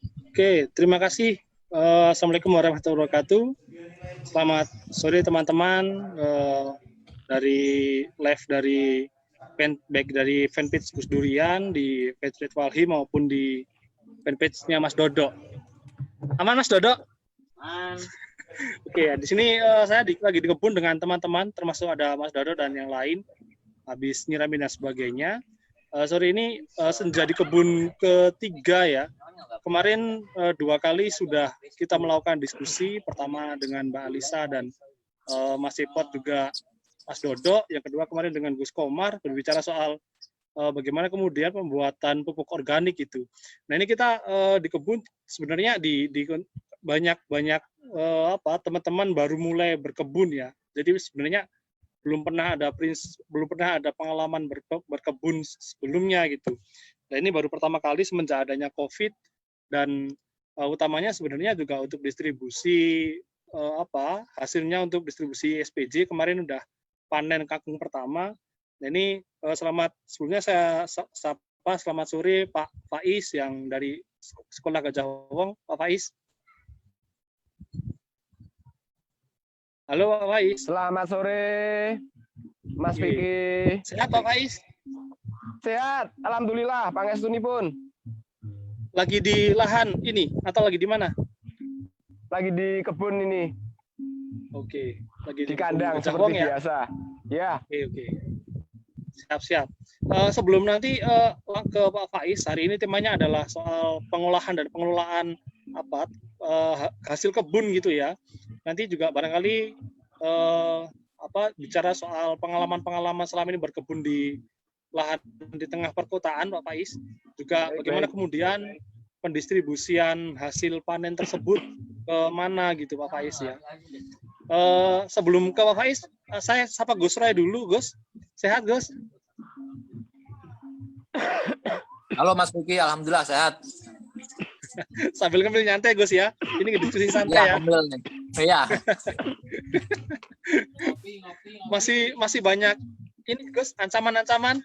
Oke, terima kasih. Assalamualaikum warahmatullahi wabarakatuh. Selamat sore teman-teman dari live dari baik dari fanpage Gus Durian di Patriot Walhi maupun di fanpage-nya Mas Dodo. Aman Mas Dodo? Aman. Oke, di sini saya lagi di kebun dengan teman-teman, termasuk ada Mas Dodo dan yang lain. Habis nyiramin dan sebagainya. Sore ini senja di kebun ketiga ya. Kemarin 2 kali sudah kita melakukan diskusi, pertama dengan Mbak Alisa dan Mas Ipot juga Mas Dodo, yang kedua kemarin dengan Gus Komar berbicara soal bagaimana kemudian pembuatan pupuk organik itu. Nah ini kita di kebun sebenarnya di banyak teman-teman baru mulai berkebun ya. Jadi sebenarnya belum pernah ada pengalaman berkebun sebelumnya gitu. Nah ini baru pertama kali semenjak adanya COVID dan utamanya sebenarnya juga untuk distribusi hasilnya untuk distribusi SPJ kemarin udah panen kakung pertama. Nah ini sebelumnya saya sapa selamat sore Pak Faiz yang dari Sekolah Gajah Wong. Pak Faiz. Halo Pak Faiz. Selamat sore Mas Vicky. Sehat Pak Faiz? Sehat, alhamdulillah. Pangestunipun. Lagi di lahan ini atau lagi di mana? Lagi di kebun ini. Oke, lagi di kandang seperti ya? Biasa. Ya. Oke. Siap-siap. Sebelum nanti ke Pak Faiz, hari ini temanya adalah soal pengolahan dan pengelolaan hasil kebun gitu ya. Nanti juga barangkali bicara soal pengalaman-pengalaman selama ini berkebun di lahan di tengah perkotaan, Pak Faiz. Juga bagaimana kemudian pendistribusian hasil panen tersebut ke mana gitu Pak Faiz ya. Sebelum ke Pak Faiz, saya sapa Gus Roy dulu, Gus. Sehat, Gus? Halo Mas Vicky, alhamdulillah sehat. Sambil ngambil nyantai Gus ya. Ini diskusi santai ya. Iya. Masih banyak ini Gus, ancaman-ancaman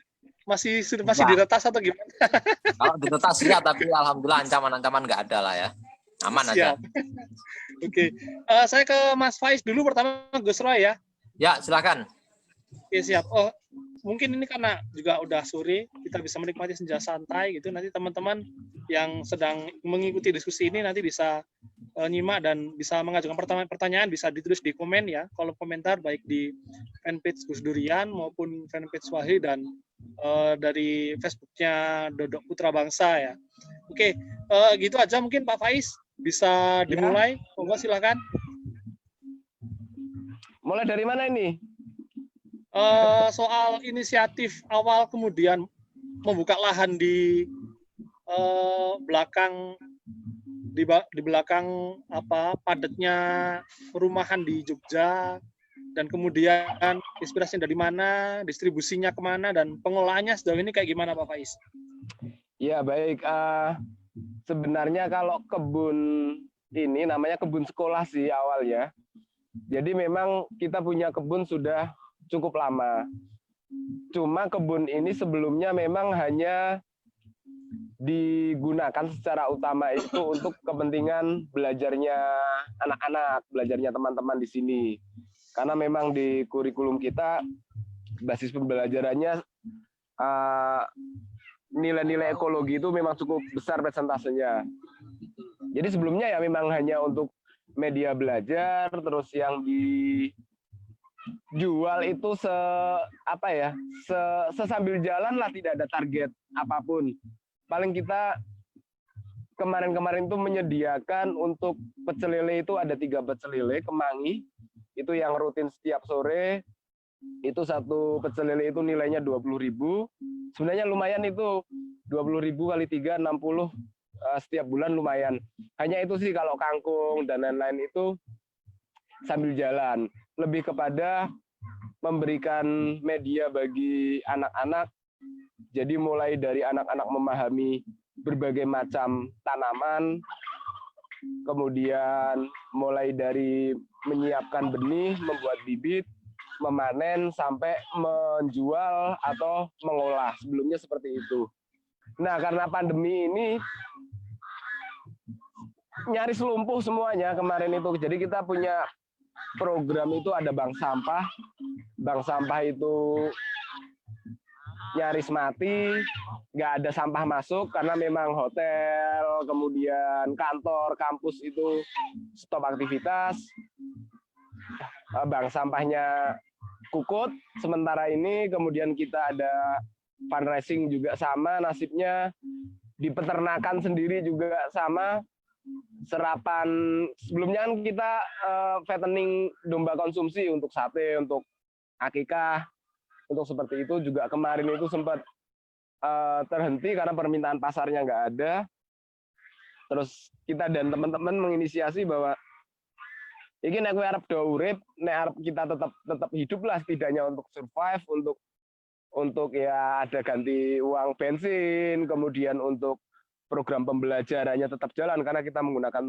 masih diretas atau gimana? Kalau diretas ya, tapi alhamdulillah ancaman-ancaman nggak ada lah ya. Aman aja. Oke. Saya ke Mas Faiz dulu pertama, Gus Roy ya. Ya, silakan. Oke, siap. Mungkin ini karena juga udah sore, kita bisa menikmati senja santai gitu. Nanti teman-teman yang sedang mengikuti diskusi ini nanti bisa nyimak dan bisa mengajukan pertanyaan bisa ditulis di komen ya, kolom komentar baik di fanpage Gus Durian maupun fanpage Walhi dan dari Facebooknya Dodok Putra Bangsa ya. Oke, gitu aja mungkin Pak Faiz bisa dimulai. Monggo silakan. Mulai dari mana ini? Soal inisiatif awal kemudian membuka lahan di belakang padatnya perumahan di Jogja dan kemudian inspirasi dari mana, distribusinya kemana dan pengolahannya sejauh ini kayak gimana Pak Faiz? Ya baik, sebenarnya kalau kebun ini namanya kebun sekolah sih awalnya. Jadi memang kita punya kebun sudah cukup lama. Cuma kebun ini sebelumnya memang hanya digunakan secara utama itu untuk kepentingan belajarnya anak-anak, belajarnya teman-teman di sini. Karena memang di kurikulum kita basis pembelajarannya nilai-nilai ekologi itu memang cukup besar persentasenya. Jadi sebelumnya ya memang hanya untuk media belajar, terus yang dijual itu sesambil jalan lah, tidak ada target apapun. Paling kita kemarin-kemarin itu menyediakan untuk pecel lele itu ada 3 pecel lele kemangi, itu yang rutin setiap sore. Itu satu pecel lele itu nilainya 20.000. Sebenarnya lumayan itu 20.000 kali 3 60 setiap bulan lumayan. Hanya itu sih kalau kangkung dan lain-lain itu sambil jalan. Lebih kepada memberikan media bagi anak-anak. Jadi mulai dari anak-anak memahami berbagai macam tanaman, kemudian mulai dari menyiapkan benih, membuat bibit, memanen, sampai menjual atau mengolah. Sebelumnya seperti itu. Nah, karena pandemi ini nyaris lumpuh semuanya kemarin itu. Jadi kita punya program itu ada bank sampah. Bank sampah itu nyaris mati, nggak ada sampah masuk karena memang hotel, kemudian kantor, kampus itu stop aktivitas. Bank sampahnya kukut sementara ini, kemudian kita ada fundraising juga sama nasibnya, di peternakan sendiri juga sama, serapan sebelumnya kan kita fattening domba konsumsi untuk sate, untuk akikah, untuk seperti itu juga kemarin itu sempat terhenti karena permintaan pasarnya nggak ada. Terus kita dan teman-teman menginisiasi bahwa ini nek kowe arep do urip, nek arep kita tetap hidup lah setidaknya untuk survive, untuk ya ada ganti uang bensin, kemudian untuk program pembelajarannya tetap jalan karena kita menggunakan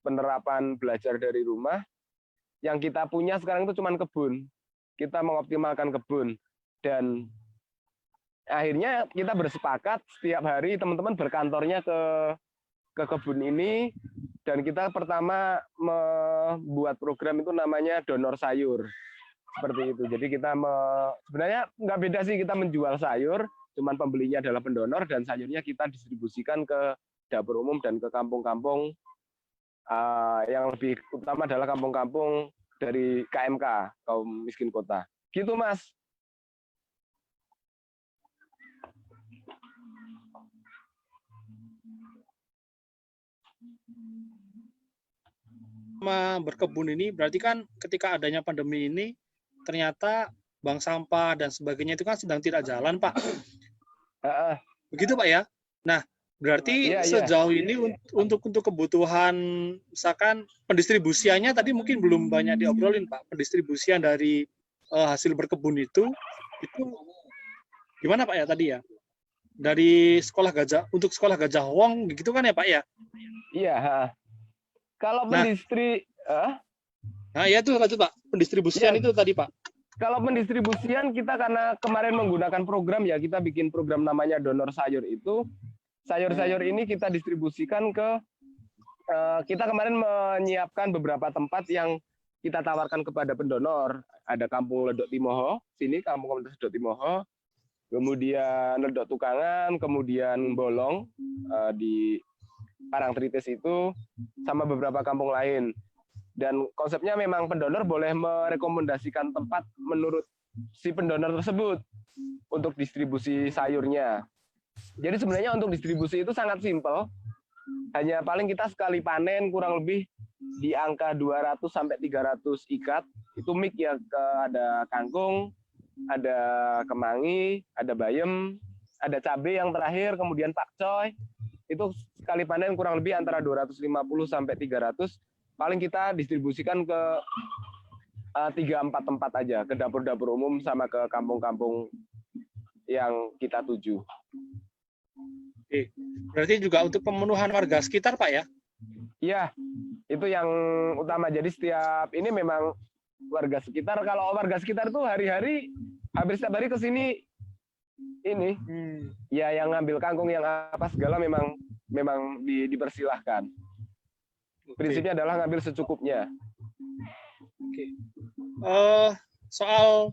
penerapan belajar dari rumah. Yang kita punya sekarang itu cuma kebun. Kita mengoptimalkan kebun. Dan akhirnya kita bersepakat setiap hari teman-teman berkantornya ke kebun ini, dan kita pertama membuat program itu namanya donor sayur seperti itu. Jadi kita sebenarnya nggak beda sih, kita menjual sayur, cuman pembelinya adalah pendonor dan sayurnya kita distribusikan ke dapur umum dan ke kampung-kampung, yang lebih utama adalah kampung-kampung dari KMK, kaum miskin kota. Gitu Mas. Sama berkebun ini berarti kan ketika adanya pandemi ini ternyata bank sampah dan sebagainya itu kan sedang tidak jalan, Pak. Begitu, Pak ya. Nah, berarti sejauh ini untuk kebutuhan misalkan pendistribusiannya tadi mungkin belum banyak diobrolin, Pak. Pendistribusian dari hasil berkebun itu gimana, Pak ya tadi ya? Dari sekolah gajah untuk sekolah Gajah Wong gitu kan ya, Pak ya? Iya, kalau nah ya itu Pak, pendistribusian itu tadi Pak. Kalau pendistribusian kita karena kemarin menggunakan program ya, kita bikin program namanya donor sayur itu. Sayur-sayur ini kita distribusikan ke, kita kemarin menyiapkan beberapa tempat yang kita tawarkan kepada pendonor. Ada Kampung Ledok Timoho, sini Kampung Komunitas Ledok Timoho, kemudian Ledok Tukangan, kemudian Bolong di Parangtritis itu, sama beberapa kampung lain. Dan konsepnya memang pendonor boleh merekomendasikan tempat menurut si pendonor tersebut untuk distribusi sayurnya. Jadi sebenarnya untuk distribusi itu sangat simpel. Hanya paling kita sekali panen kurang lebih di angka 200 sampai 300 ikat. Itu mix ya, ada kangkung, ada kemangi, ada bayam, ada cabai yang terakhir, kemudian pakcoy. Itu sekali panen kurang lebih antara 250 sampai 300. Paling kita distribusikan ke 3-4 tempat aja, ke dapur-dapur umum sama ke kampung-kampung yang kita tuju. Oke. Berarti juga untuk pemenuhan warga sekitar, Pak ya? Iya, itu yang utama. Jadi setiap ini memang warga sekitar. Kalau warga sekitar tuh hari-hari, hampir setiap hari ke sini ini. Ya yang ngambil kangkung, yang apa segala memang dipersilahkan. Prinsipnya adalah ngambil secukupnya. Oke. Soal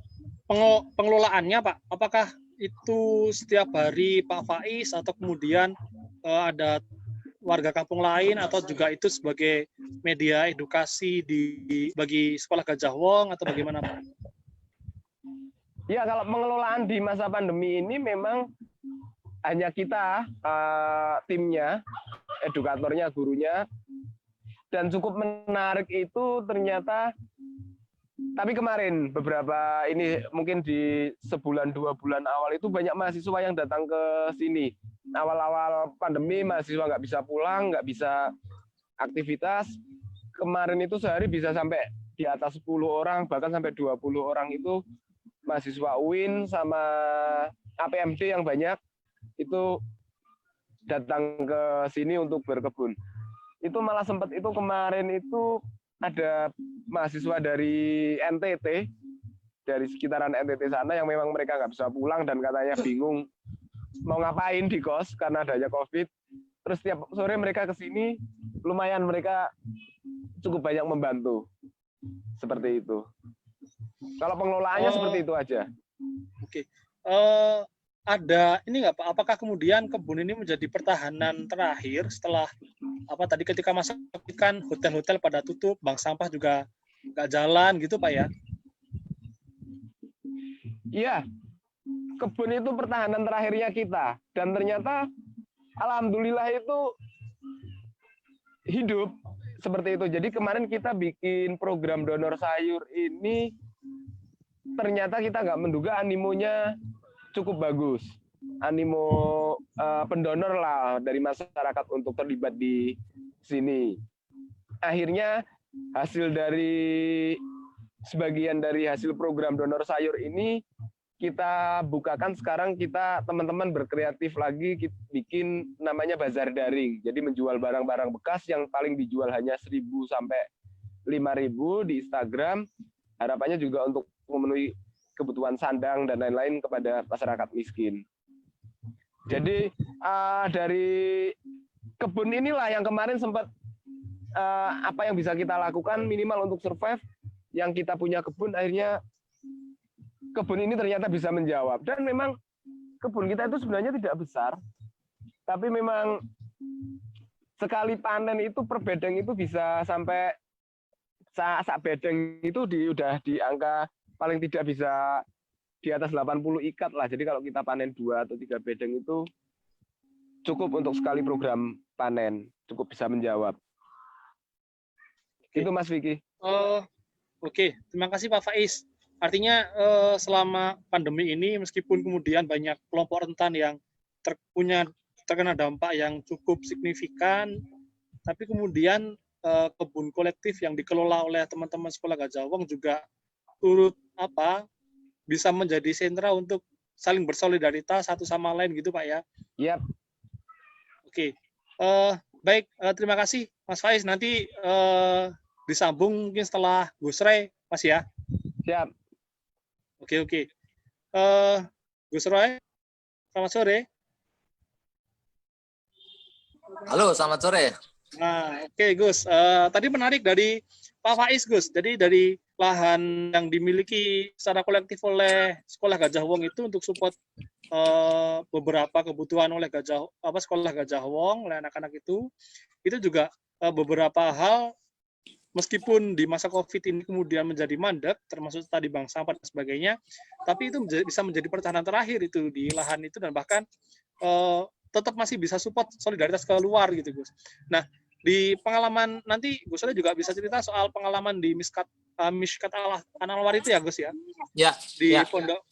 pengelolaannya, Pak, apakah itu setiap hari Pak Faiz atau kemudian ada warga kampung lain atau juga itu sebagai media edukasi bagi sekolah Gajah Wong atau bagaimana, Pak? Ya, kalau pengelolaan di masa pandemi ini memang hanya kita, timnya, edukatornya, gurunya, dan cukup menarik itu ternyata. Tapi kemarin beberapa ini mungkin di sebulan 2 bulan awal itu banyak mahasiswa yang datang ke sini. Awal-awal pandemi mahasiswa nggak bisa pulang, nggak bisa aktivitas. Kemarin itu sehari bisa sampai di atas 10 orang, bahkan sampai 20 orang itu mahasiswa UIN sama APMD yang banyak itu datang ke sini untuk berkebun. Itu malah sempat itu kemarin itu ada mahasiswa dari NTT, dari sekitaran NTT sana yang memang mereka nggak bisa pulang dan katanya bingung mau ngapain di kos karena adanya COVID. Terus tiap sore mereka ke sini lumayan mereka cukup banyak membantu. Seperti itu. Kalau pengelolaannya seperti itu aja. Oke. Ada ini nggak Pak? Apakah kemudian kebun ini menjadi pertahanan terakhir setelah apa tadi ketika masa COVID kan hotel-hotel pada tutup, bank sampah juga nggak jalan gitu Pak ya? Iya, kebun itu pertahanan terakhirnya kita. Dan ternyata alhamdulillah itu hidup seperti itu. Jadi kemarin kita bikin program donor sayur ini, ternyata kita nggak menduga animonya cukup bagus. Animo pendonor lah dari masyarakat untuk terlibat di sini. Akhirnya hasil dari sebagian dari hasil program donor sayur ini kita bukakan sekarang, kita teman-teman berkreatif lagi bikin namanya bazar daring. Jadi menjual barang-barang bekas yang paling dijual hanya 1.000 sampai 5.000 di Instagram. Harapannya juga untuk memenuhi kebutuhan sandang dan lain-lain kepada masyarakat miskin. Jadi dari kebun inilah yang kemarin sempat apa yang bisa kita lakukan minimal untuk survive. Yang kita punya kebun, akhirnya kebun ini ternyata bisa menjawab. Dan memang kebun kita itu sebenarnya tidak besar, tapi memang sekali panen itu per bedeng itu bisa sampai sak bedeng itu udah di angka paling tidak bisa di atas 80 ikat lah. Jadi kalau kita panen 2 atau 3 bedeng itu cukup untuk sekali program panen, cukup bisa menjawab. Itu Mas Vicky. Oke, terima kasih Pak Faiz. Artinya selama pandemi ini meskipun kemudian banyak kelompok rentan yang terkena dampak yang cukup signifikan, tapi kemudian kebun kolektif yang dikelola oleh teman-teman Sekolah Gajah Wong juga turut bisa menjadi sentra untuk saling bersolidaritas satu sama lain gitu Pak ya. Yap. Oke. Baik, terima kasih Mas Faiz. Nanti disambung mungkin setelah Gus Roy Mas ya. Siap. Oke. Gus Roy, selamat sore. Halo, selamat sore. Nah, oke Gus. Tadi menarik dari Pak Faiz Gus. Jadi dari lahan yang dimiliki secara kolektif oleh Sekolah Gajah Wong itu untuk support beberapa kebutuhan oleh Sekolah Gajah Wong oleh anak-anak itu juga beberapa hal meskipun di masa COVID ini kemudian menjadi mandek, termasuk tadi bank sampah dan sebagainya, tapi itu bisa menjadi pertahanan terakhir itu di lahan itu dan bahkan tetap masih bisa support solidaritas keluar gitu Gus. Nah di pengalaman nanti Gus Roy juga bisa cerita soal pengalaman di Miskat Anwar itu ya Gus ya. Ya. Di Pondok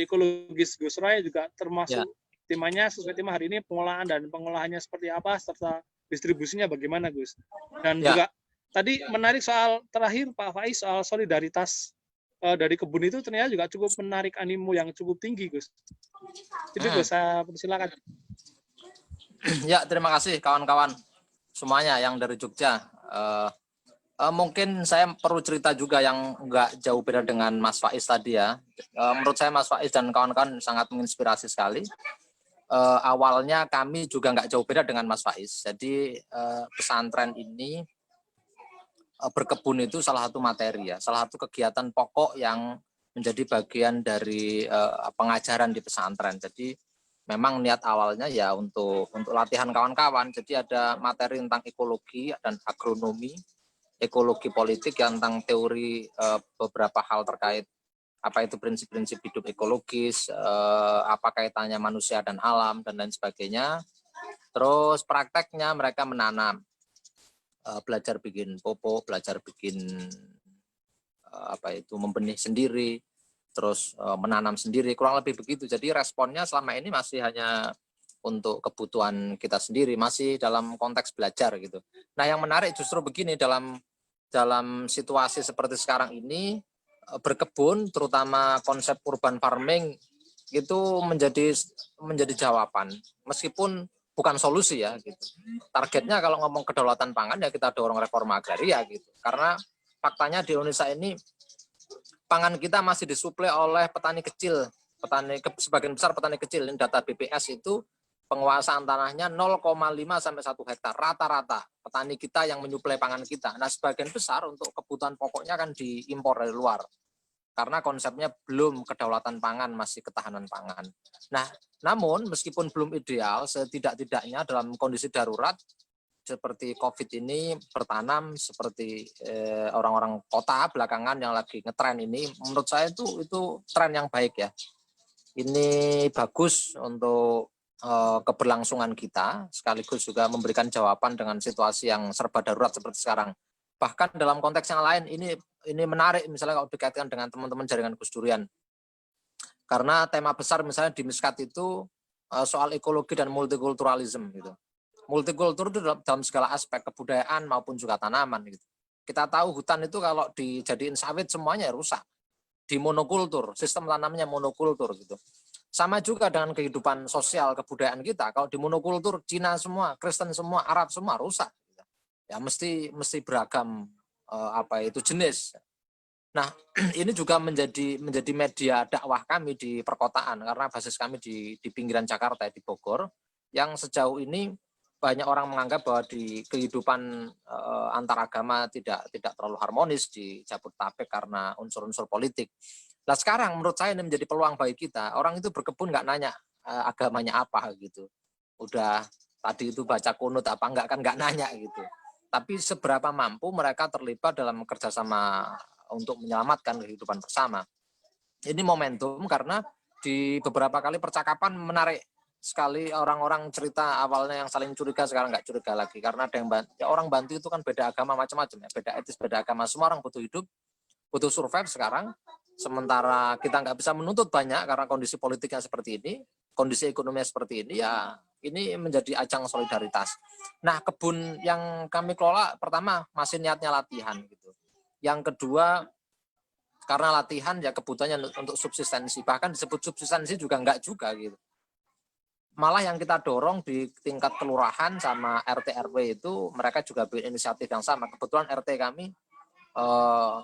Ekologis Gus Roy juga termasuk temanya sesuai tema hari ini pengolahannya seperti apa serta distribusinya bagaimana Gus. Dan juga tadi menarik soal terakhir Pak Faiz soal solidaritas dari kebun itu ternyata juga cukup menarik animo yang cukup tinggi Gus. Itu Gus, saya persilakan. Ya, terima kasih kawan-kawan semuanya yang dari Jogja. Mungkin saya perlu cerita juga yang nggak jauh beda dengan Mas Faiz tadi ya. Menurut saya Mas Faiz dan kawan-kawan sangat menginspirasi sekali. Awalnya kami juga nggak jauh beda dengan Mas Faiz. Jadi pesantren ini berkebun itu salah satu materi ya, salah satu kegiatan pokok yang menjadi bagian dari pengajaran di pesantren. Jadi memang niat awalnya ya untuk latihan kawan-kawan. Jadi ada materi tentang ekologi dan agronomi, ekologi politik yang tentang teori beberapa hal terkait apa itu prinsip-prinsip hidup ekologis, apa kaitannya manusia dan alam dan lain sebagainya. Terus prakteknya mereka menanam, belajar bikin pupuk, belajar bikin membenih sendiri, terus menanam sendiri, kurang lebih begitu. Jadi responnya selama ini masih hanya untuk kebutuhan kita sendiri, masih dalam konteks belajar gitu. Nah yang menarik justru begini, dalam situasi seperti sekarang ini berkebun, terutama konsep urban farming itu menjadi jawaban, meskipun bukan solusi ya gitu. Targetnya kalau ngomong kedaulatan pangan ya kita dorong reforma agraria gitu. Karena faktanya di Indonesia ini pangan kita masih disuplai oleh petani kecil, sebagian besar petani kecil. Ini data BPS itu penguasaan tanahnya 0,5 sampai 1 hektar rata-rata petani kita yang menyuplai pangan kita. Nah, sebagian besar untuk kebutuhan pokoknya kan diimpor dari luar. Karena konsepnya belum kedaulatan pangan, masih ketahanan pangan. Nah, namun meskipun belum ideal, setidak-tidaknya dalam kondisi darurat seperti COVID ini bertanam seperti orang-orang kota belakangan yang lagi ngetren ini, menurut saya itu tren yang baik ya. Ini bagus untuk keberlangsungan kita, sekaligus juga memberikan jawaban dengan situasi yang serba darurat seperti sekarang. Bahkan dalam konteks yang lain ini menarik, misalnya kalau dikaitkan dengan teman-teman jaringan Gus Durian. Karena tema besar misalnya di Miskat itu soal ekologi dan multikulturalisme gitu. Multikultur itu dalam segala aspek, kebudayaan maupun juga tanaman gitu. Kita tahu hutan itu kalau dijadiin sawit semuanya rusak. Di monokultur, sistem tanamnya monokultur gitu. Sama juga dengan kehidupan sosial kebudayaan kita. Kalau di monokultur Cina semua, Kristen semua, Arab semua rusak. Ya mesti beragam jenis. Nah, ini juga menjadi media dakwah kami di perkotaan karena basis kami di pinggiran Jakarta di Bogor, yang sejauh ini banyak orang menganggap bahwa di kehidupan antaragama tidak terlalu harmonis di Jabodetabek karena unsur-unsur politik. Nah, sekarang menurut saya ini menjadi peluang bagi kita. Orang itu berkebun nggak nanya agamanya apa gitu. Udah tadi itu baca kunut apa enggak kan nggak nanya gitu. Tapi seberapa mampu mereka terlibat dalam kerjasama untuk menyelamatkan kehidupan bersama. Ini momentum karena di beberapa kali percakapan menarik sekali, orang-orang cerita awalnya yang saling curiga sekarang nggak curiga lagi karena ada yang orang bantu itu kan beda agama macam-macam ya, beda etis, beda agama, semua orang butuh hidup, butuh survive sekarang. Sementara kita nggak bisa menuntut banyak karena kondisi politiknya seperti ini, kondisi ekonominya seperti ini, ya ini menjadi ajang solidaritas. Nah, kebun yang kami kelola pertama masih niatnya latihan gitu. Yang kedua karena latihan ya kebutuhannya untuk subsistensi, bahkan disebut subsistensi juga enggak juga gitu. Malah yang kita dorong di tingkat kelurahan sama RT RW itu mereka juga bikin inisiatif yang sama. Kebetulan RT kami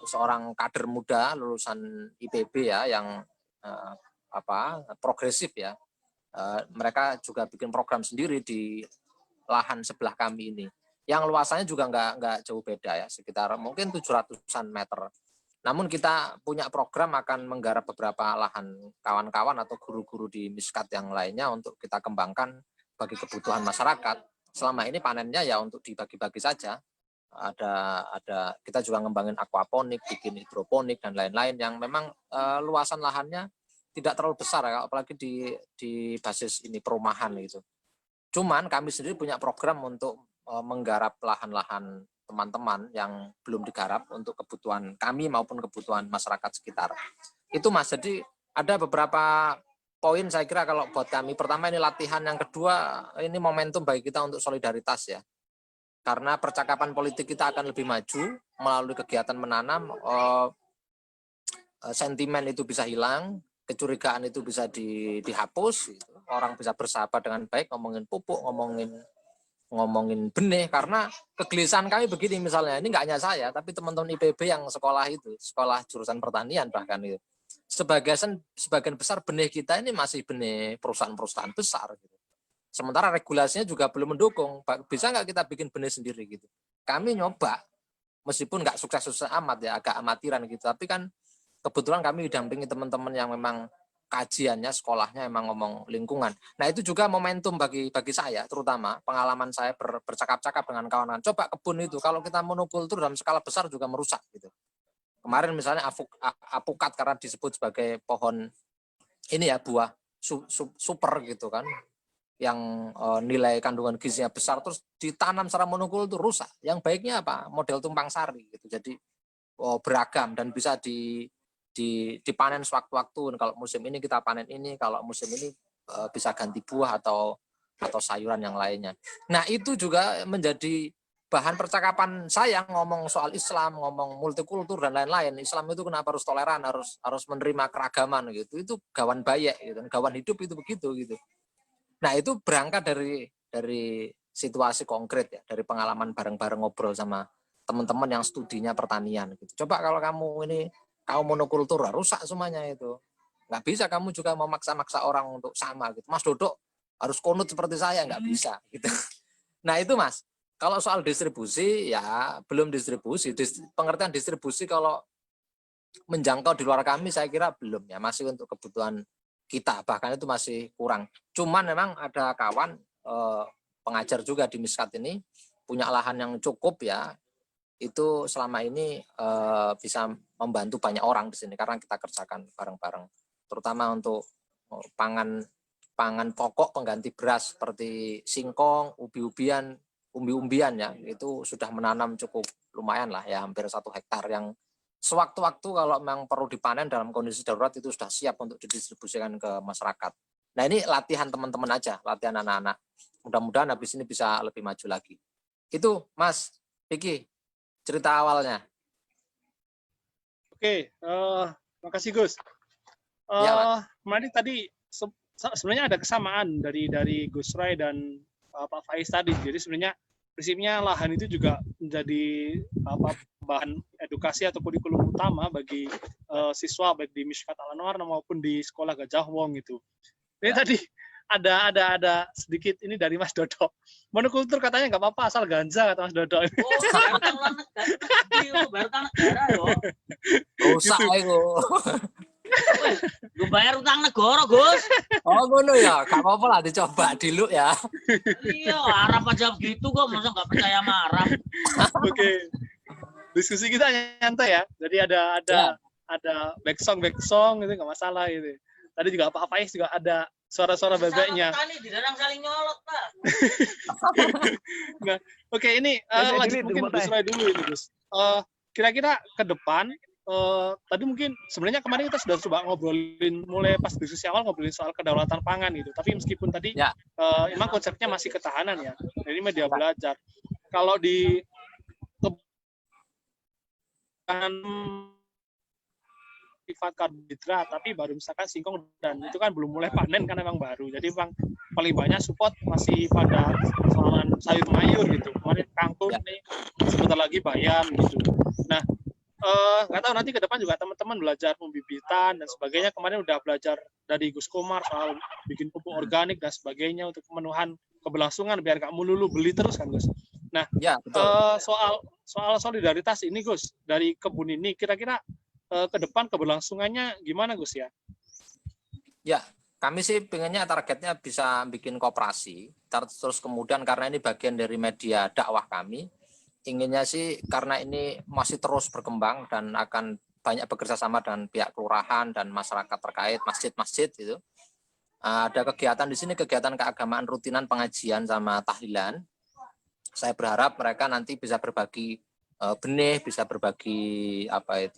seorang kader muda lulusan IPB ya yang progresif ya. Mereka juga bikin program sendiri di lahan sebelah kami ini. Yang luasannya juga nggak jauh beda ya, sekitar mungkin 700-an meter. Namun kita punya program akan menggarap beberapa lahan kawan-kawan atau guru-guru di Miskat yang lainnya untuk kita kembangkan bagi kebutuhan masyarakat. Selama ini panennya ya untuk dibagi-bagi saja. Ada kita juga ngembangin aquaponik, bikin hidroponik dan lain-lain yang memang luasan lahannya tidak terlalu besar ya, apalagi di basis ini perumahan gitu. Cuman kami sendiri punya program untuk menggarap lahan-lahan teman-teman yang belum digarap untuk kebutuhan kami maupun kebutuhan masyarakat sekitar. Itu Mas, jadi ada beberapa poin saya kira kalau buat kami. Pertama ini latihan, yang kedua ini momentum bagi kita untuk solidaritas ya. Karena percakapan politik kita akan lebih maju melalui kegiatan menanam, sentimen itu bisa hilang, kecurigaan itu bisa dihapus, gitu. Orang bisa bersahabat dengan baik, ngomongin pupuk, ngomongin benih, karena kegelisahan kami begini misalnya, ini nggak hanya saya, tapi teman-teman IPB yang sekolah itu, sekolah jurusan pertanian bahkan itu, sebagian besar benih kita ini masih benih perusahaan-perusahaan besar gitu. Sementara regulasinya juga belum mendukung. Bisa nggak kita bikin benih sendiri gitu? Kami nyoba, meskipun nggak sukses-sukses amat ya, agak amatiran gitu. Tapi kan kebetulan kami didampingi teman-teman yang memang kajiannya, sekolahnya emang ngomong lingkungan. Nah itu juga momentum bagi saya, terutama pengalaman saya bercakap-cakap dengan kawan-kawan. Coba kebun itu, kalau kita monokultur dalam skala besar juga merusak gitu. Kemarin misalnya apukat karena disebut sebagai pohon ini ya, buah super gitu kan, yang nilai kandungan gizinya besar, terus ditanam secara monokultur rusak. Yang baiknya apa? Model tumpang sari gitu. Jadi beragam dan bisa dipanen sewaktu-waktu. Kalau musim ini kita panen ini, kalau musim ini bisa ganti buah atau sayuran yang lainnya. Nah, itu juga menjadi bahan percakapan saya, ngomong soal Islam, ngomong multikultur dan lain-lain. Islam itu kenapa harus toleran, harus menerima keragaman gitu. Itu gawan bayek gitu, gawan hidup itu begitu gitu. Nah, itu berangkat dari situasi konkret ya, dari pengalaman bareng-bareng ngobrol sama teman-teman yang studinya pertanian gitu. Coba kalau kamu monokultur, rusak semuanya itu. Nggak bisa kamu juga memaksa-maksa orang untuk sama gitu. Mas Dodok harus kunut seperti saya, nggak bisa gitu. Nah itu Mas, kalau soal distribusi ya belum distribusi. Pengertian distribusi kalau menjangkau di luar kami saya kira belum ya, masih untuk kebutuhan kita, bahkan itu masih kurang. Cuman memang ada kawan pengajar juga di Miskat ini punya lahan yang cukup ya, itu selama ini bisa membantu banyak orang di sini karena kita kerjakan bareng-bareng, terutama untuk pangan pokok pengganti beras seperti singkong, ubi-ubian, umbi-umbian ya, itu sudah menanam cukup lumayan lah ya, hampir 1 hektar yang sewaktu-waktu kalau memang perlu dipanen dalam kondisi darurat itu sudah siap untuk didistribusikan ke masyarakat. Nah ini latihan teman-teman aja, latihan anak-anak. Mudah-mudahan habis ini bisa lebih maju lagi. Itu Mas Vicky, cerita awalnya. Oke, makasih Gus. Ya, Kemarin tadi sebenarnya ada kesamaan dari Gus Ray dan Pak Faiz tadi. Jadi sebenarnya prinsipnya lahan itu juga menjadi bahan edukasi atau kurikulum utama bagi siswa baik di Mishkat Al-Anwar maupun di sekolah Gajah Wong gitu. Ini tadi ada sedikit ini dari Mas Dodo. Monokultur katanya nggak apa-apa asal ganja kata Mas Dodo. Baru tanah negara loh. rusak itu. Gue bayar utang negara, Gus. Oh ngono ya, gak apa-apa lah dicoba dulu ya. Iya, Arab aja begitu kok, masa nggak percaya sama Arab. Oke. Diskusi kita nyantai ya. Jadi ada back song itu nggak masalah gitu. Tadi juga Pak Faiz juga ada suara-suara bebeknya. Petani di dalam saling nyolot, Pak. Nah, oke ini lanjut mungkin Gus Ray dulu ini Gus. Kira-kira ke depan tadi mungkin sebenarnya kemarin kita sudah coba ngobrolin mulai pas diskusi awal ngobrolin soal kedaulatan pangan gitu. Tapi meskipun tadi emang konsepnya masih ketahanan ya. Jadi media belajar. Kalau di sifat karbohidrat, tapi baru misalkan singkong dan itu kan belum mulai panen kan memang baru. Jadi memang paling banyak support masih pada soalan sayur mayur gitu. Kemarin kangkung nih sebentar lagi bayam gitu. Nah, nggak tahu nanti ke depan juga teman-teman belajar pembibitan dan sebagainya. Kemarin udah belajar dari Gus Komar soal bikin pupuk organik dan sebagainya untuk pemenuhan keberlangsungan biar nggak melulu beli terus kan Gus. Nah, soal solidaritas ini Gus dari kebun ini kira-kira ke depan keberlangsungannya gimana Gus ya? Ya, kami sih pengennya targetnya bisa bikin koperasi, terus kemudian karena ini bagian dari media dakwah kami, inginnya sih karena ini masih terus berkembang dan akan banyak bekerja sama dengan pihak kelurahan dan masyarakat terkait, masjid-masjid itu. Ada kegiatan di sini, kegiatan keagamaan rutinan pengajian sama tahlilan. Saya berharap mereka nanti bisa berbagi benih, bisa berbagi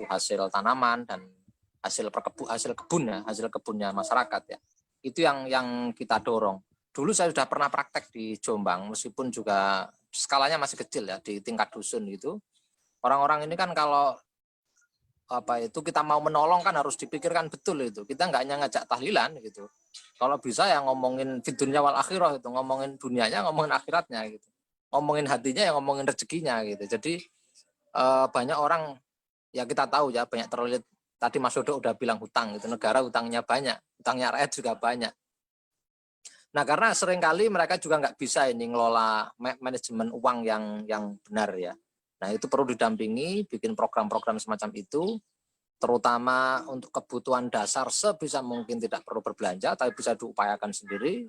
hasil tanaman dan hasil kebunnya masyarakat ya. Itu yang kita dorong. Dulu saya sudah pernah praktek di Jombang, meskipun juga skalanya masih kecil ya di tingkat dusun gitu. Orang-orang ini kan kalau kita mau menolong kan harus dipikirkan betul itu. Kita nggak hanya ngajak tahlilan gitu. Kalau bisa ya ngomongin fidunya wal akhirah itu, ngomongin dunianya, ngomongin akhiratnya gitu. Ngomongin hatinya ya ngomongin rezekinya gitu. Jadi banyak orang ya kita tahu ya banyak terlilit. Tadi Mas Dodo udah bilang hutang gitu, negara hutangnya banyak, hutangnya rakyat juga banyak. Nah karena seringkali mereka juga nggak bisa ini ngelola manajemen uang yang benar ya. Nah itu perlu didampingi, bikin program-program semacam itu, terutama untuk kebutuhan dasar sebisa mungkin tidak perlu berbelanja, tapi bisa diupayakan sendiri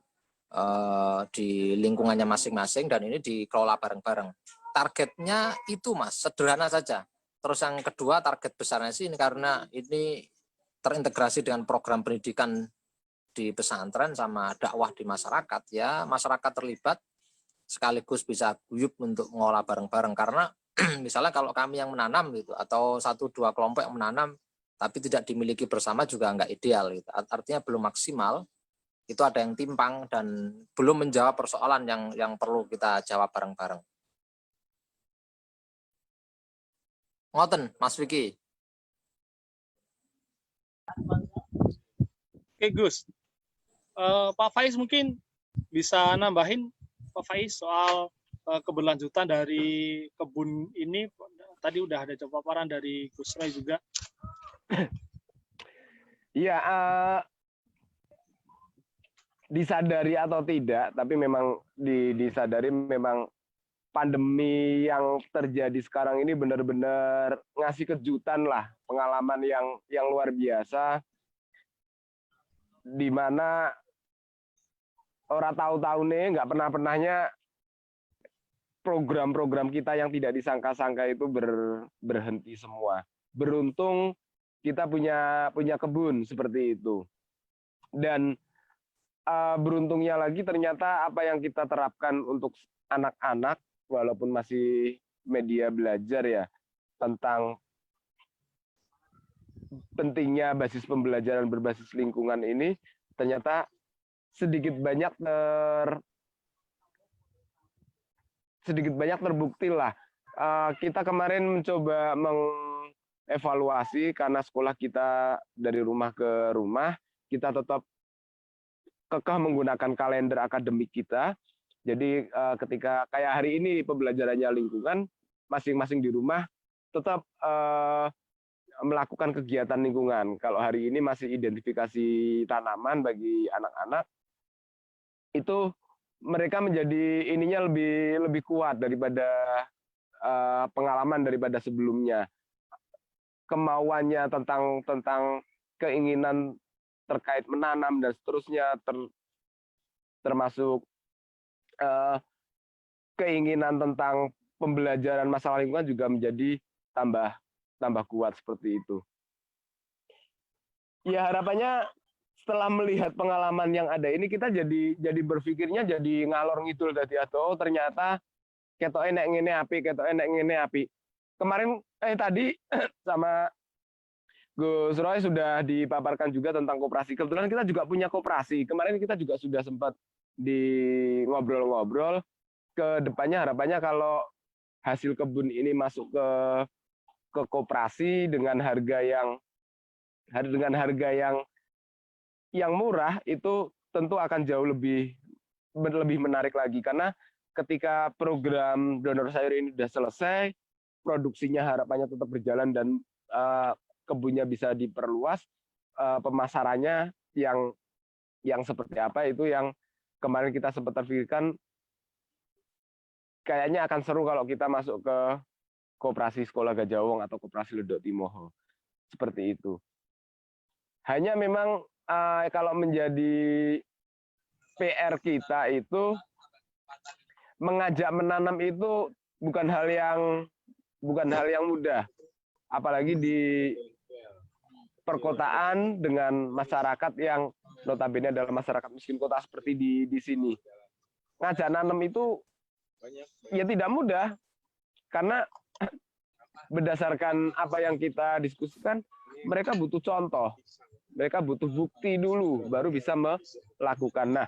di lingkungannya masing-masing dan ini dikelola bareng-bareng. Targetnya itu Mas, sederhana saja. Terus yang kedua target besarnya sih ini karena ini terintegrasi dengan program pendidikan di pesantren sama dakwah di masyarakat ya, masyarakat terlibat sekaligus bisa guyup untuk mengolah bareng-bareng karena misalnya kalau kami yang menanam gitu atau 1-2 kelompok yang menanam tapi tidak dimiliki bersama juga nggak ideal gitu. Artinya belum maksimal, itu ada yang timpang dan belum menjawab persoalan yang perlu kita jawab bareng-bareng. Ngoten, Mas Vicky. Oke Gus, Pak Faiz mungkin bisa nambahin Pak Faiz soal keberlanjutan dari kebun ini. Tadi udah ada paparan dari Gus Ray juga. Iya, disadari atau tidak, tapi memang disadari memang pandemi yang terjadi sekarang ini benar-benar ngasih kejutan lah, pengalaman yang luar biasa, di mana orang tahu-tahu nih nggak pernahnya program-program kita yang tidak disangka-sangka itu berhenti semua. Beruntung kita punya kebun seperti itu. Dan beruntungnya lagi ternyata apa yang kita terapkan untuk anak-anak, walaupun masih media belajar ya, tentang pentingnya basis pembelajaran berbasis lingkungan ini, ternyata sedikit banyak terbukti lah. Kita kemarin mencoba mengevaluasi karena sekolah kita dari rumah ke rumah, kita tetap kekeh menggunakan kalender akademik kita. Jadi ketika kayak hari ini pembelajarannya lingkungan, masing-masing di rumah tetap melakukan kegiatan lingkungan. Kalau hari ini masih identifikasi tanaman bagi anak-anak, itu mereka menjadi ininya lebih kuat daripada pengalaman daripada sebelumnya. Kemauannya tentang keinginan terkait menanam dan seterusnya, termasuk keinginan tentang pembelajaran masalah lingkungan juga menjadi tambah kuat seperti itu. Ya harapannya setelah melihat pengalaman yang ada ini, kita jadi berpikirnya jadi ngalor ngidul tadi, atau ternyata ketok enek ngene api, ketok enek ngene api. Kemarin tadi sama Gus Roy sudah dipaparkan juga tentang koperasi. Kebetulan kita juga punya koperasi. Kemarin kita juga sudah sempat di ngobrol-ngobrol. Ke depannya harapannya kalau hasil kebun ini masuk ke koperasi dengan harga yang murah, itu tentu akan jauh lebih menarik lagi, karena ketika program donor sayur ini sudah selesai, produksinya harapannya tetap berjalan dan kebunnya bisa diperluas, pemasarannya yang seperti apa itu yang kemarin kita sempat terpikirkan, kayaknya akan seru kalau kita masuk ke koperasi Sekolah Gajah Wong atau koperasi Ledok Timoho seperti itu. Hanya memang kalau menjadi PR kita itu mengajak menanam itu bukan hal yang mudah, apalagi di perkotaan dengan masyarakat yang notabene adalah masyarakat miskin kota seperti di sini. Ngajak nanam itu ya tidak mudah, karena berdasarkan apa yang kita diskusikan, mereka butuh contoh, mereka butuh bukti dulu baru bisa melakukan. Nah,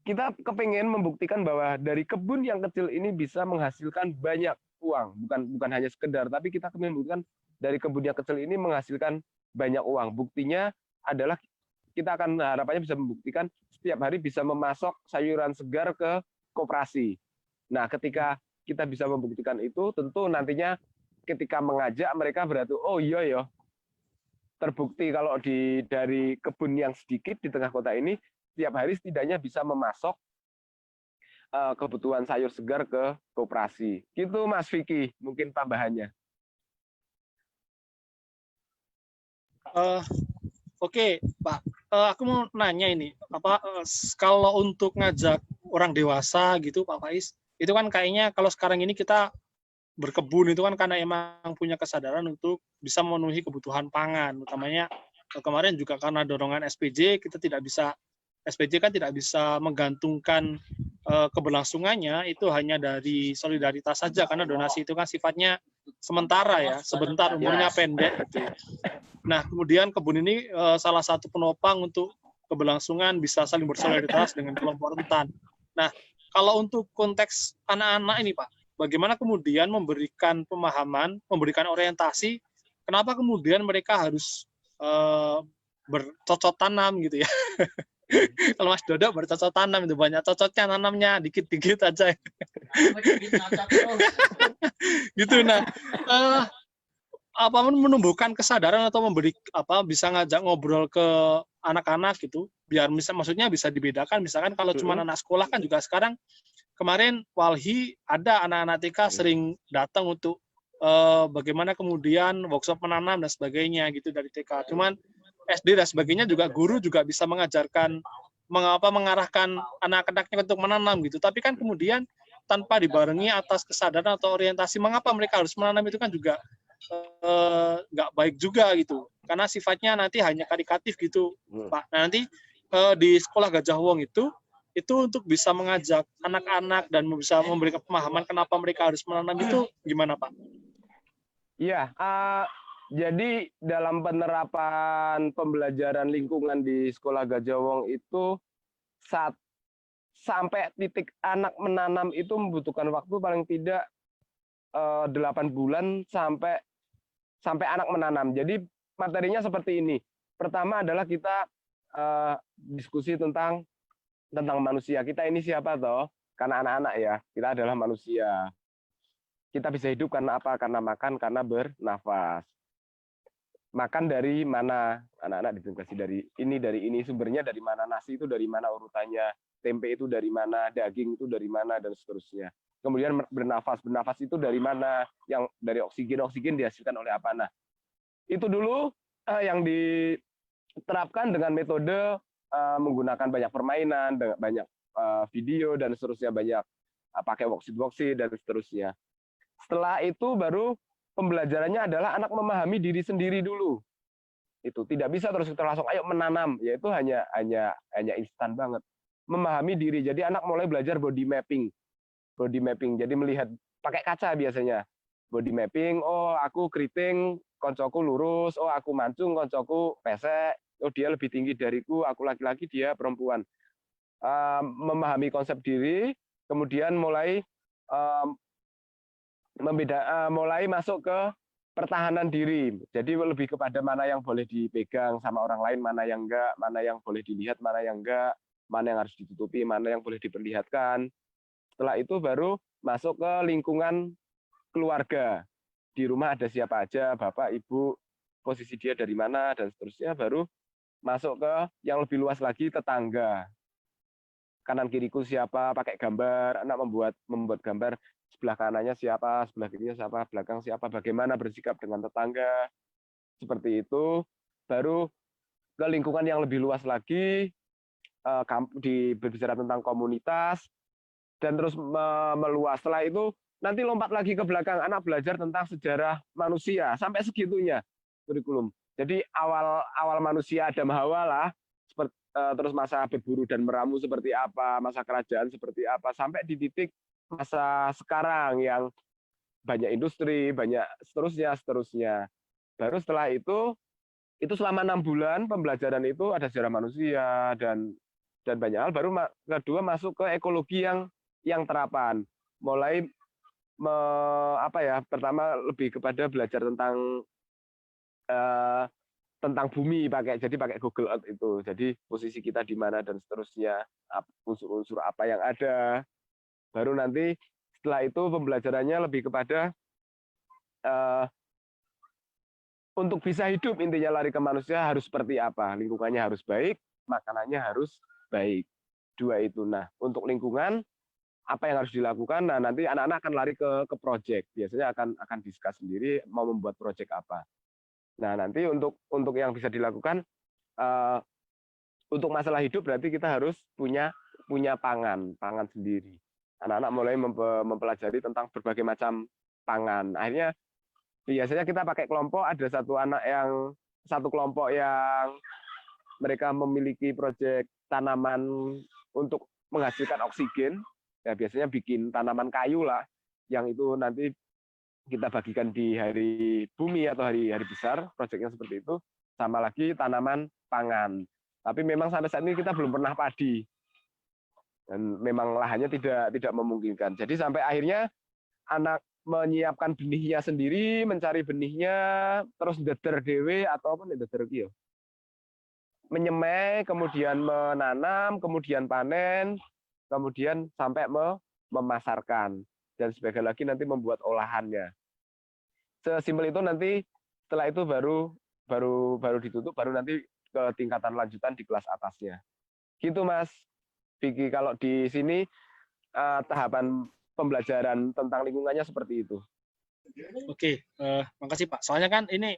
kita kepingin membuktikan bahwa dari kebun yang kecil ini bisa menghasilkan banyak uang, bukan hanya sekedar, tapi kita kepingin membuktikan dari kebun yang kecil ini menghasilkan banyak uang. Buktinya adalah kita akan harapannya bisa membuktikan setiap hari bisa memasok sayuran segar ke koperasi. Nah, ketika kita bisa membuktikan itu, tentu nantinya ketika mengajak mereka berarti, oh iya ya, terbukti kalau dari kebun yang sedikit di tengah kota ini, setiap hari setidaknya bisa memasok kebutuhan sayur segar ke koperasi. Gitu Mas Vicky, mungkin tambahannya. Oke, Pak. Aku mau nanya ini, kalau untuk ngajak orang dewasa gitu, Pak Faiz, itu kan kayaknya kalau sekarang ini kita berkebun itu kan karena emang punya kesadaran untuk bisa memenuhi kebutuhan pangan, utamanya kemarin juga karena dorongan SPJ, SPJ kan tidak bisa menggantungkan keberlangsungannya itu hanya dari solidaritas saja, karena donasi itu kan sifatnya sementara ya, sebentar, umurnya pendek gitu. Nah, kemudian kebun ini salah satu penopang untuk keberlangsungan bisa saling bersolidaritas dengan kelompok rentan. Nah, kalau untuk konteks anak-anak ini, Pak, bagaimana kemudian memberikan pemahaman, memberikan orientasi, kenapa kemudian mereka harus bercocok tanam gitu ya? Kalau Mas Dodo bercocok tanam itu banyak cocoknya, nanamnya dikit-dikit aja. Gitu. Nah, menumbuhkan kesadaran atau bisa ngajak ngobrol ke anak-anak gitu, biar maksudnya bisa dibedakan. Misalkan kalau cuma anak sekolah kan juga sekarang, kemarin Walhi ada anak-anak TK sering datang untuk bagaimana kemudian workshop menanam dan sebagainya gitu dari TK. Cuman SD dan sebagainya juga guru juga bisa mengajarkan mengarahkan anak-anaknya untuk menanam gitu. Tapi kan kemudian tanpa dibarengi atas kesadaran atau orientasi mengapa mereka harus menanam itu kan juga nggak baik juga gitu. Karena sifatnya nanti hanya karikatif gitu, Pak. Nah, nanti di sekolah Gajah Wong itu untuk bisa mengajak anak-anak dan bisa memberikan pemahaman kenapa mereka harus menanam itu gimana, Pak? Iya, jadi dalam penerapan pembelajaran lingkungan di sekolah Gajah Wong itu sampai titik anak menanam itu membutuhkan waktu paling tidak 8 bulan sampai anak menanam. Jadi materinya seperti ini. Pertama adalah kita diskusi tentang manusia. Kita ini siapa toh? Karena anak-anak ya, kita adalah manusia. Kita bisa hidup karena apa? Karena makan, karena bernafas. Makan dari mana? Anak-anak dikasih dari ini, sumbernya dari mana? Nasi itu dari mana urutannya? Tempe itu dari mana? Daging itu dari mana? Dan seterusnya. Kemudian bernafas itu dari mana? Yang dari oksigen dihasilkan oleh apa? Nah, itu dulu yang diterapkan dengan metode menggunakan banyak permainan, banyak video dan seterusnya, banyak pakai worksheet dan seterusnya. Setelah itu baru pembelajarannya adalah anak memahami diri sendiri dulu. Itu tidak bisa terus kita langsung ayo menanam, yaitu hanya instan banget. Memahami diri. Jadi anak mulai belajar body mapping. Jadi melihat pakai kaca biasanya. Body mapping, oh aku keriting, koncoku lurus, oh aku mancung, koncoku pesek, oh dia lebih tinggi dariku, aku laki-laki, dia perempuan. Memahami konsep diri, kemudian mulai mulai masuk ke pertahanan diri. Jadi lebih kepada mana yang boleh dipegang sama orang lain, mana yang enggak, mana yang boleh dilihat, mana yang enggak, mana yang harus ditutupi, mana yang boleh diperlihatkan. Setelah itu baru masuk ke lingkungan keluarga. Di rumah ada siapa aja, bapak, ibu, posisi dia dari mana, dan seterusnya. Baru masuk ke yang lebih luas lagi, tetangga. Kanan kiriku siapa, pakai gambar, anak membuat gambar, sebelah kanannya siapa, sebelah kirinya siapa, belakang siapa, bagaimana bersikap dengan tetangga, seperti itu. Baru ke lingkungan yang lebih luas lagi, berbicara tentang komunitas, dan terus meluas. Setelah itu nanti lompat lagi ke belakang, anak belajar tentang sejarah manusia, sampai segitunya kurikulum. Jadi awal manusia Adam Hawa lah, terus masa berburu dan meramu seperti apa, masa kerajaan seperti apa, sampai di titik masa sekarang yang banyak industri, banyak seterusnya. Baru setelah itu selama 6 bulan pembelajaran itu ada sejarah manusia dan banyak hal. Baru kedua masuk ke ekologi yang terapan. Mulai pertama lebih kepada belajar tentang bumi pakai Google Earth itu. Jadi posisi kita di mana dan seterusnya, unsur-unsur apa yang ada. Baru nanti setelah itu pembelajarannya lebih kepada untuk bisa hidup, intinya lari ke manusia harus seperti apa, lingkungannya harus baik, makanannya harus baik. 2 itu. Nah, untuk lingkungan apa yang harus dilakukan? Nah, nanti anak-anak akan lari ke proyek. Biasanya akan diskus sendiri mau membuat proyek apa. Nah, nanti untuk yang bisa dilakukan untuk masalah hidup berarti kita harus punya pangan sendiri. Anak-anak mulai mempelajari tentang berbagai macam pangan. Akhirnya biasanya kita pakai kelompok, ada satu kelompok yang mereka memiliki proyek tanaman untuk menghasilkan oksigen. Ya biasanya bikin tanaman kayu lah, yang itu nanti kita bagikan di hari bumi atau hari besar, proyeknya seperti itu. Sama lagi tanaman pangan. Tapi memang sampai saat ini kita belum pernah padi. Dan memang lahannya tidak memungkinkan. Jadi sampai akhirnya anak menyiapkan benihnya sendiri, mencari benihnya, terus ndeder dhewe atau apa ndeder iki ya. Menyemai, kemudian menanam, kemudian panen, kemudian sampai memasarkan, dan sebagian lagi nanti membuat olahannya. Sesimpel itu. Nanti setelah itu baru ditutup, baru nanti ke tingkatan lanjutan di kelas atasnya. Gitu Mas Vicky, kalau di sini tahapan pembelajaran tentang lingkungannya seperti itu. Oke, makasih Pak. Soalnya kan ini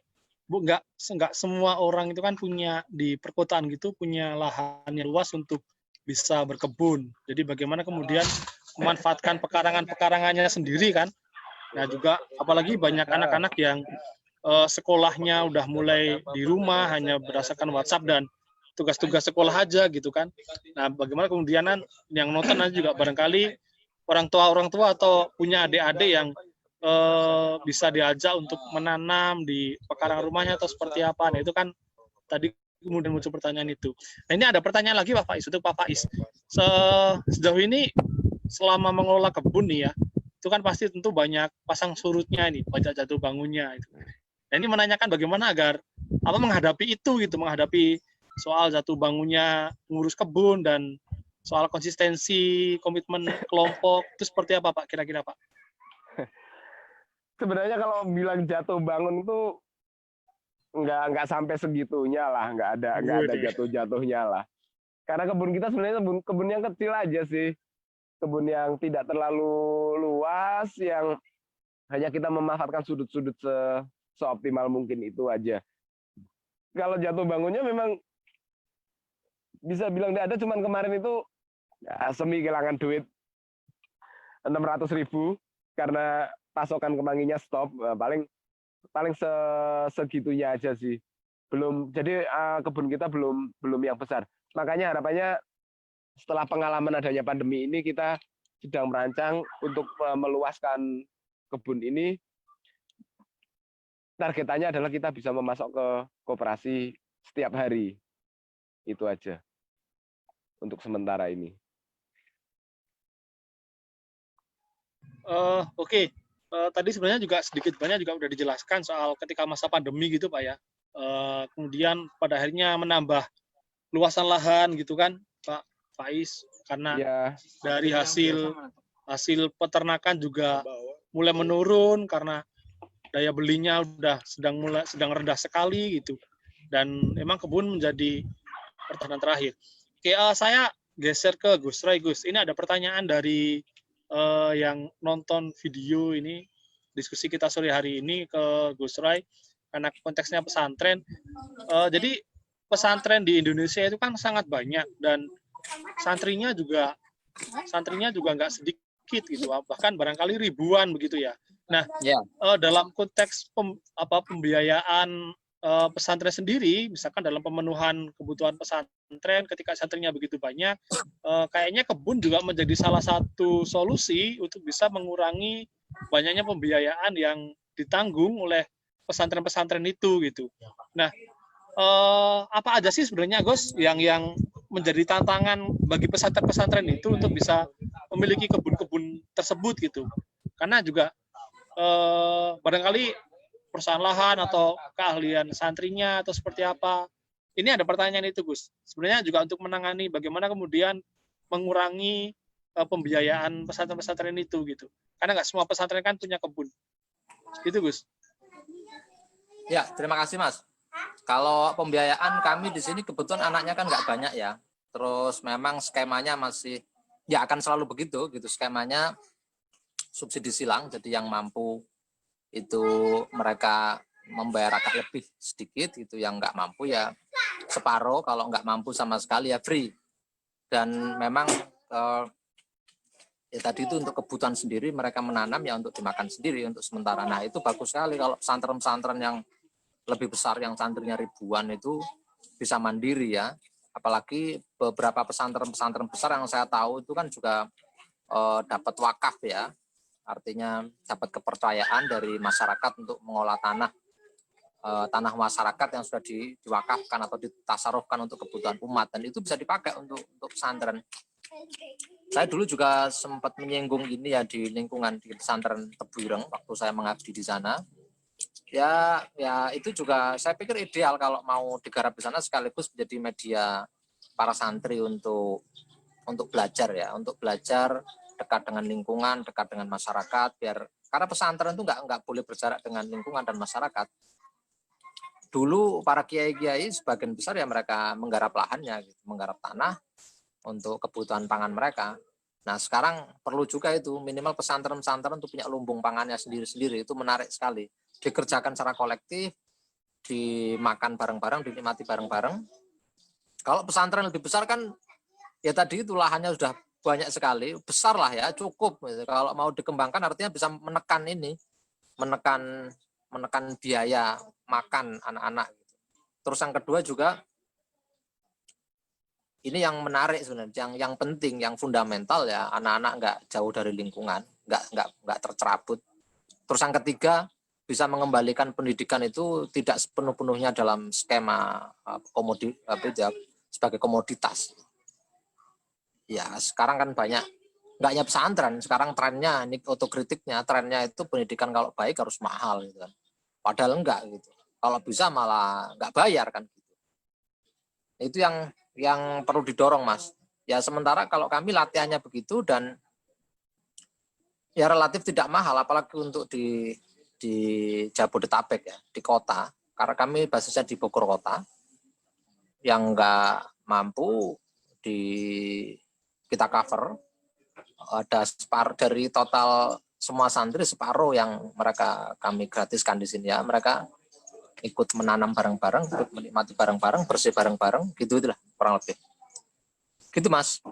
nggak semua orang itu kan punya di perkotaan gitu punya lahan yang luas untuk bisa berkebun. Jadi bagaimana kemudian memanfaatkan pekarangannya sendiri kan. Nah juga apalagi banyak anak-anak yang sekolahnya udah mulai di rumah hanya berdasarkan WhatsApp dan tugas-tugas sekolah aja gitu kan. Nah bagaimana kemudian yang nonton juga barangkali orang tua atau punya adik-adik yang bisa diajak untuk menanam di pekarangan rumahnya atau seperti apa. Nah itu kan tadi kemudian muncul pertanyaan itu. Nah ini ada pertanyaan lagi Pak Faiz, untuk Pak Faiz. Sejauh ini selama mengelola kebun nih ya, itu kan pasti tentu banyak pasang surutnya nih, banyak jatuh bangunnya. Nah ini menanyakan bagaimana agar menghadapi itu gitu, menghadapi soal jatuh bangunnya ngurus kebun dan soal konsistensi komitmen kelompok itu seperti apa Pak kira-kira Pak? Sebenarnya kalau bilang jatuh bangun itu nggak sampai segitunya lah, nggak ada jatuh-jatuhnya lah. Karena kebun kita sebenarnya kebun yang kecil aja sih, kebun yang tidak terlalu luas, yang hanya kita memanfaatkan sudut-sudut seoptimal mungkin itu aja. Kalau jatuh bangunnya memang bisa bilang tidak ada, cuman kemarin itu ya, semi kehilangan duit 600.000 karena pasokan kemanginya stop. Paling segitunya aja sih. Jadi kebun kita belum yang besar. Makanya harapannya setelah pengalaman adanya pandemi ini kita sedang merancang untuk meluaskan kebun ini. Targetannya adalah kita bisa memasok ke koperasi setiap hari. Itu aja untuk sementara ini. Oke. Tadi sebenarnya juga sedikit banyak juga udah dijelaskan soal ketika masa pandemi gitu Pak ya. Kemudian pada akhirnya menambah luasan lahan gitu kan Pak Faiz, karena Ya, dari hasil peternakan juga mulai menurun karena daya belinya udah sedang rendah sekali gitu, dan memang kebun menjadi pertahanan terakhir. Oke, saya geser ke Gus Ray. Gus, ini ada pertanyaan dari yang nonton video ini, diskusi kita sore hari ini ke Gus Ray, karena konteksnya pesantren. Jadi pesantren di Indonesia itu kan sangat banyak dan santrinya juga nggak sedikit gitu, bahkan barangkali ribuan begitu ya. Nah, dalam konteks pembiayaan pesantren sendiri, misalkan dalam pemenuhan kebutuhan pesantren ketika santrinya begitu banyak, kayaknya kebun juga menjadi salah satu solusi untuk bisa mengurangi banyaknya pembiayaan yang ditanggung oleh pesantren-pesantren itu gitu. Nah, apa aja sih sebenarnya Gus yang menjadi tantangan bagi pesantren-pesantren itu untuk bisa memiliki kebun-kebun tersebut gitu? Karena juga barangkali perusahaan lahan atau keahlian santrinya atau seperti apa. Ini ada pertanyaan itu Gus. Sebenarnya juga untuk menangani bagaimana kemudian mengurangi pembiayaan pesantren-pesantren itu gitu. Karena nggak semua pesantren kan punya kebun. Gitu Gus. Ya, terima kasih Mas. Kalau pembiayaan kami di sini kebetulan anaknya kan nggak banyak ya. Terus memang skemanya masih ya akan selalu begitu gitu, skemanya subsidi silang. Jadi yang mampu itu mereka membayar agak lebih sedikit gitu, yang nggak mampu ya separuh, kalau nggak mampu sama sekali ya free. Dan memang ya tadi itu untuk kebutuhan sendiri, mereka menanam ya untuk dimakan sendiri untuk sementara. Nah itu bagus sekali kalau pesantren-pesantren yang lebih besar, yang santrinya ribuan itu bisa mandiri ya. Apalagi beberapa pesantren-pesantren besar yang saya tahu itu kan juga dapat wakaf ya. Artinya dapat kepercayaan dari masyarakat untuk mengolah tanah masyarakat yang sudah diwakafkan atau ditasarufkan untuk kebutuhan umat, dan itu bisa dipakai untuk pesantren. Saya dulu juga sempat menyinggung ini ya di lingkungan di pesantren Tebuireng waktu saya mengabdi di sana. Ya itu juga saya pikir ideal kalau mau digarap di sana, sekaligus menjadi media para santri untuk belajar ya, untuk belajar dekat dengan lingkungan, dekat dengan masyarakat, karena pesantren itu nggak boleh berjarak dengan lingkungan dan masyarakat. Dulu para kiai-kiai sebagian besar ya mereka menggarap lahannya, gitu, menggarap tanah, untuk kebutuhan pangan mereka. Nah sekarang perlu juga itu minimal pesantren-pesantren untuk punya lumbung pangannya sendiri-sendiri, itu menarik sekali. Dikerjakan secara kolektif, dimakan bareng-bareng, dinikmati bareng-bareng. Kalau pesantren lebih besar kan ya tadi itu lahannya sudah banyak sekali, besar lah ya, cukup. Kalau mau dikembangkan artinya bisa menekan ini, menekan biaya makan anak-anak. Terus yang kedua juga ini yang menarik sebenarnya, yang penting, yang fundamental ya, anak-anak nggak jauh dari lingkungan, nggak tercerabut. Terus yang ketiga, bisa mengembalikan pendidikan itu tidak sepenuh-penuhnya dalam skema sebagai komoditas. Ya sekarang kan banyak, nggak hanya pesantren, sekarang trennya, ini otokritiknya, trennya itu pendidikan kalau baik harus mahal gitu kan. Padahal enggak gitu. Kalau bisa malah nggak bayar kan gitu. Itu yang perlu didorong Mas. Ya sementara kalau kami latihannya begitu dan ya relatif tidak mahal, apalagi untuk di Jabodetabek ya, di kota. Karena kami basisnya di Bogor kota, yang nggak mampu kita cover. Ada separuh dari total semua santri, separuh yang kami gratiskan di sini ya. Mereka ikut menanam bareng-bareng, ikut menikmati bareng-bareng, bersih bareng-bareng, gitu itulah kurang lebih. Gitu Mas.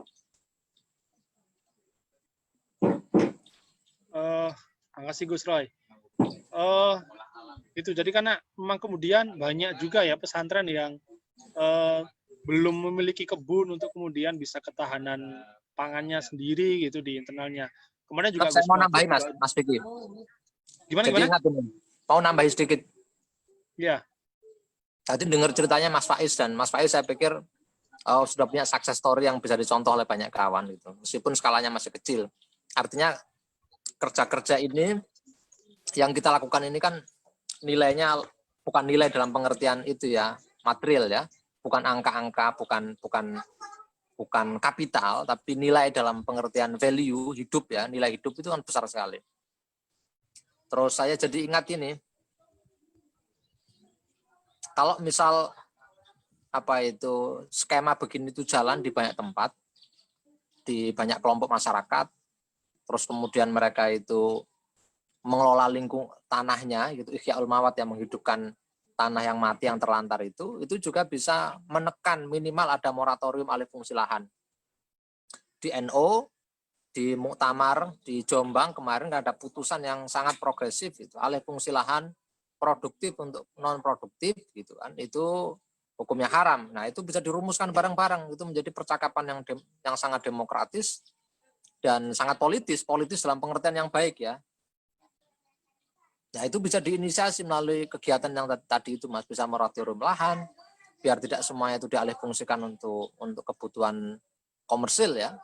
Makasih Gus Roy. Itu jadi karena memang kemudian banyak juga ya pesantren yang belum memiliki kebun untuk kemudian bisa ketahanan pangannya sendiri gitu di internalnya. Kemarin juga Saya Gus mau nambahin Mas Vicky. Gimana? Ingat ini, mau nambahin sedikit. Ya. Tadi dengar ceritanya Mas Faiz, dan Mas Faiz saya pikir sudah punya success story yang bisa dicontoh oleh banyak kawan gitu. Meskipun skalanya masih kecil. Artinya kerja-kerja ini yang kita lakukan ini kan nilainya bukan nilai dalam pengertian itu ya, material ya, bukan angka-angka, bukan kapital, tapi nilai dalam pengertian value hidup ya, nilai hidup itu kan besar sekali. Terus saya jadi ingat ini, kalau misal skema begini itu jalan di banyak tempat, di banyak kelompok masyarakat, terus kemudian mereka itu mengelola tanahnya gitu, ihyaul mawat yang menghidupkan tanah yang mati, yang terlantar itu juga bisa menekan minimal ada moratorium alih fungsi lahan. Di NO, di Muktamar, di Jombang kemarin ada putusan yang sangat progresif itu, alih fungsi lahan produktif untuk non produktif gitu kan, itu hukumnya haram. Nah itu bisa dirumuskan bareng-bareng, itu menjadi percakapan yang sangat demokratis dan sangat politis dalam pengertian yang baik ya. Nah itu bisa diinisiasi melalui kegiatan yang tadi itu Mas, bisa moratorium lahan biar tidak semuanya itu dialih fungsikan untuk kebutuhan komersil ya.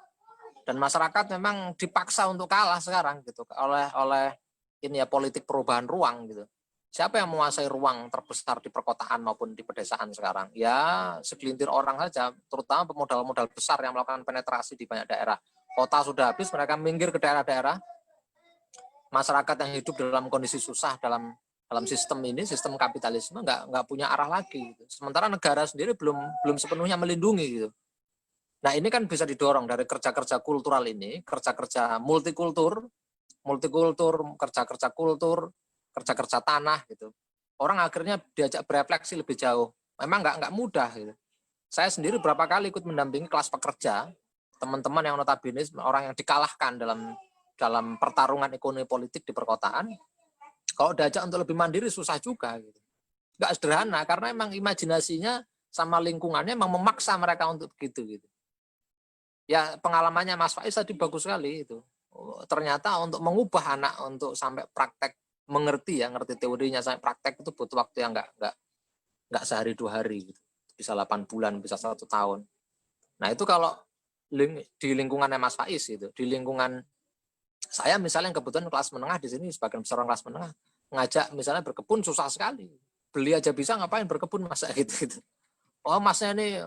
Dan masyarakat memang dipaksa untuk kalah sekarang gitu oleh ini ya, politik perubahan ruang gitu. Siapa yang menguasai ruang terbesar di perkotaan maupun di pedesaan sekarang? Ya segelintir orang saja, terutama pemodal-modal besar yang melakukan penetrasi di banyak daerah. Kota sudah habis, mereka minggir ke daerah-daerah. Masyarakat yang hidup dalam kondisi susah dalam sistem ini, sistem kapitalisme, nggak punya arah lagi. Gitu. Sementara negara sendiri belum sepenuhnya melindungi gitu. Nah ini kan bisa didorong dari kerja-kerja kultural ini, kerja-kerja multikultur, kerja-kerja kultur, kerja-kerja tanah gitu. Orang akhirnya diajak berefleksi lebih jauh. Memang nggak mudah gitu. Saya sendiri berapa kali ikut mendampingi kelas pekerja, teman-teman yang notabene orang yang dikalahkan dalam pertarungan ekonomi politik di perkotaan. Kalau diajak untuk lebih mandiri susah juga gitu. Nggak sederhana karena emang imajinasinya sama lingkungannya emang memaksa mereka untuk begitu gitu. Ya pengalamannya Mas Faiz tadi bagus sekali itu. Ternyata untuk mengubah anak untuk sampai praktek ngerti teorinya sampai praktek itu butuh waktu yang nggak sehari 2 hari gitu. Bisa 8 bulan, bisa 1 tahun. Nah itu kalau di lingkungannya Mas Faiz itu, di lingkungan saya misalnya yang kebetulan kelas menengah di sini, sebagian besar orang kelas menengah ngajak misalnya berkebun susah sekali. Beli aja bisa, ngapain berkebun masa gitu. Oh masnya ini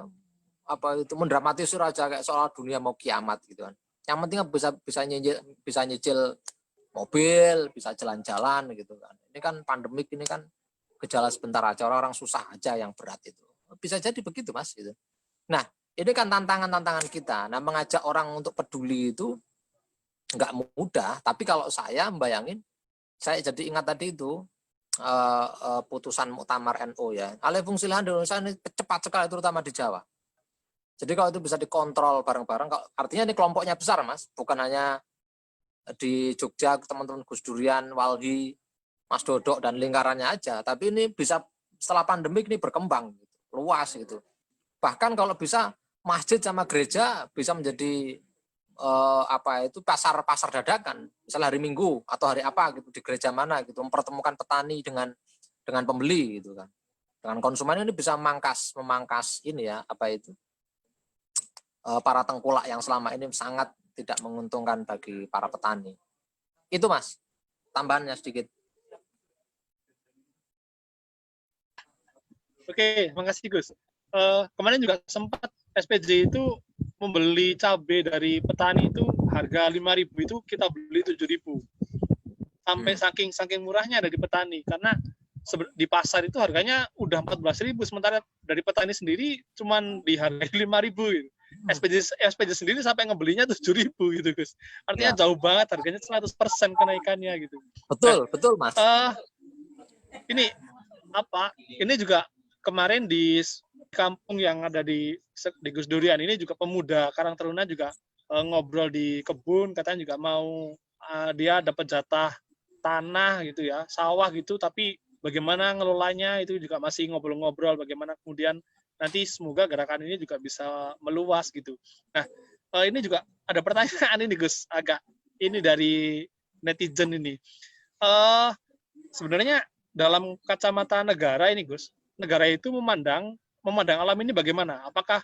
mendramatisir aja kayak soal dunia mau kiamat gitu kan. Yang penting bisa nyicil mobil, bisa jalan-jalan gitu kan. Ini kan pandemik, ini kan gejala sebentar aja, orang-orang susah aja yang berat itu. Bisa jadi begitu Mas gitu. Nah, ini kan tantangan-tantangan kita. Nah, mengajak orang untuk peduli itu nggak mudah. Tapi kalau saya membayangin, saya jadi ingat tadi itu putusan Muktamar NU ya. Alih fungsi lahan di Indonesia ini cepat sekali, terutama di Jawa. Jadi kalau itu bisa dikontrol bareng-bareng, artinya ini kelompoknya besar, Mas. Bukan hanya di Jogja, teman-teman Gus Durian, Walhi, Mas Dodok, dan lingkarannya aja. Tapi ini bisa setelah pandemik ini berkembang, gitu, luas gitu. Bahkan kalau bisa masjid sama gereja bisa menjadi pasar dadakan. Misalnya hari Minggu atau hari apa gitu di gereja mana gitu, mempertemukan petani dengan pembeli gitu kan. Dengan konsumen ini bisa memangkas ini ya, para tengkulak yang selama ini sangat tidak menguntungkan bagi para petani. Itu Mas, tambahannya sedikit. Oke, makasih Gus. Kemarin juga sempat SPJ itu membeli cabai dari petani itu harga 5.000 itu kita beli 7.000. Sampai saking murahnya dari petani, karena di pasar itu harganya udah 14.000, sementara dari petani sendiri cuman dihargai 5.000 gitu. SPJ sendiri sampai ngebelinya 7.000 gitu Gus. Artinya jauh banget, harganya 100% kenaikannya gitu. Betul Mas. Ini juga kemarin di kampung yang ada di Gus Durian ini juga pemuda Karang Taruna juga ngobrol di kebun, katanya juga mau dia dapat jatah tanah gitu ya, sawah gitu, tapi bagaimana ngelolanya itu juga masih ngobrol-ngobrol, bagaimana kemudian nanti semoga gerakan ini juga bisa meluas gitu. Nah, ini juga ada pertanyaan ini Gus, agak ini dari netizen ini. Sebenarnya dalam kacamata negara ini Gus, negara itu memandang alam ini bagaimana? Apakah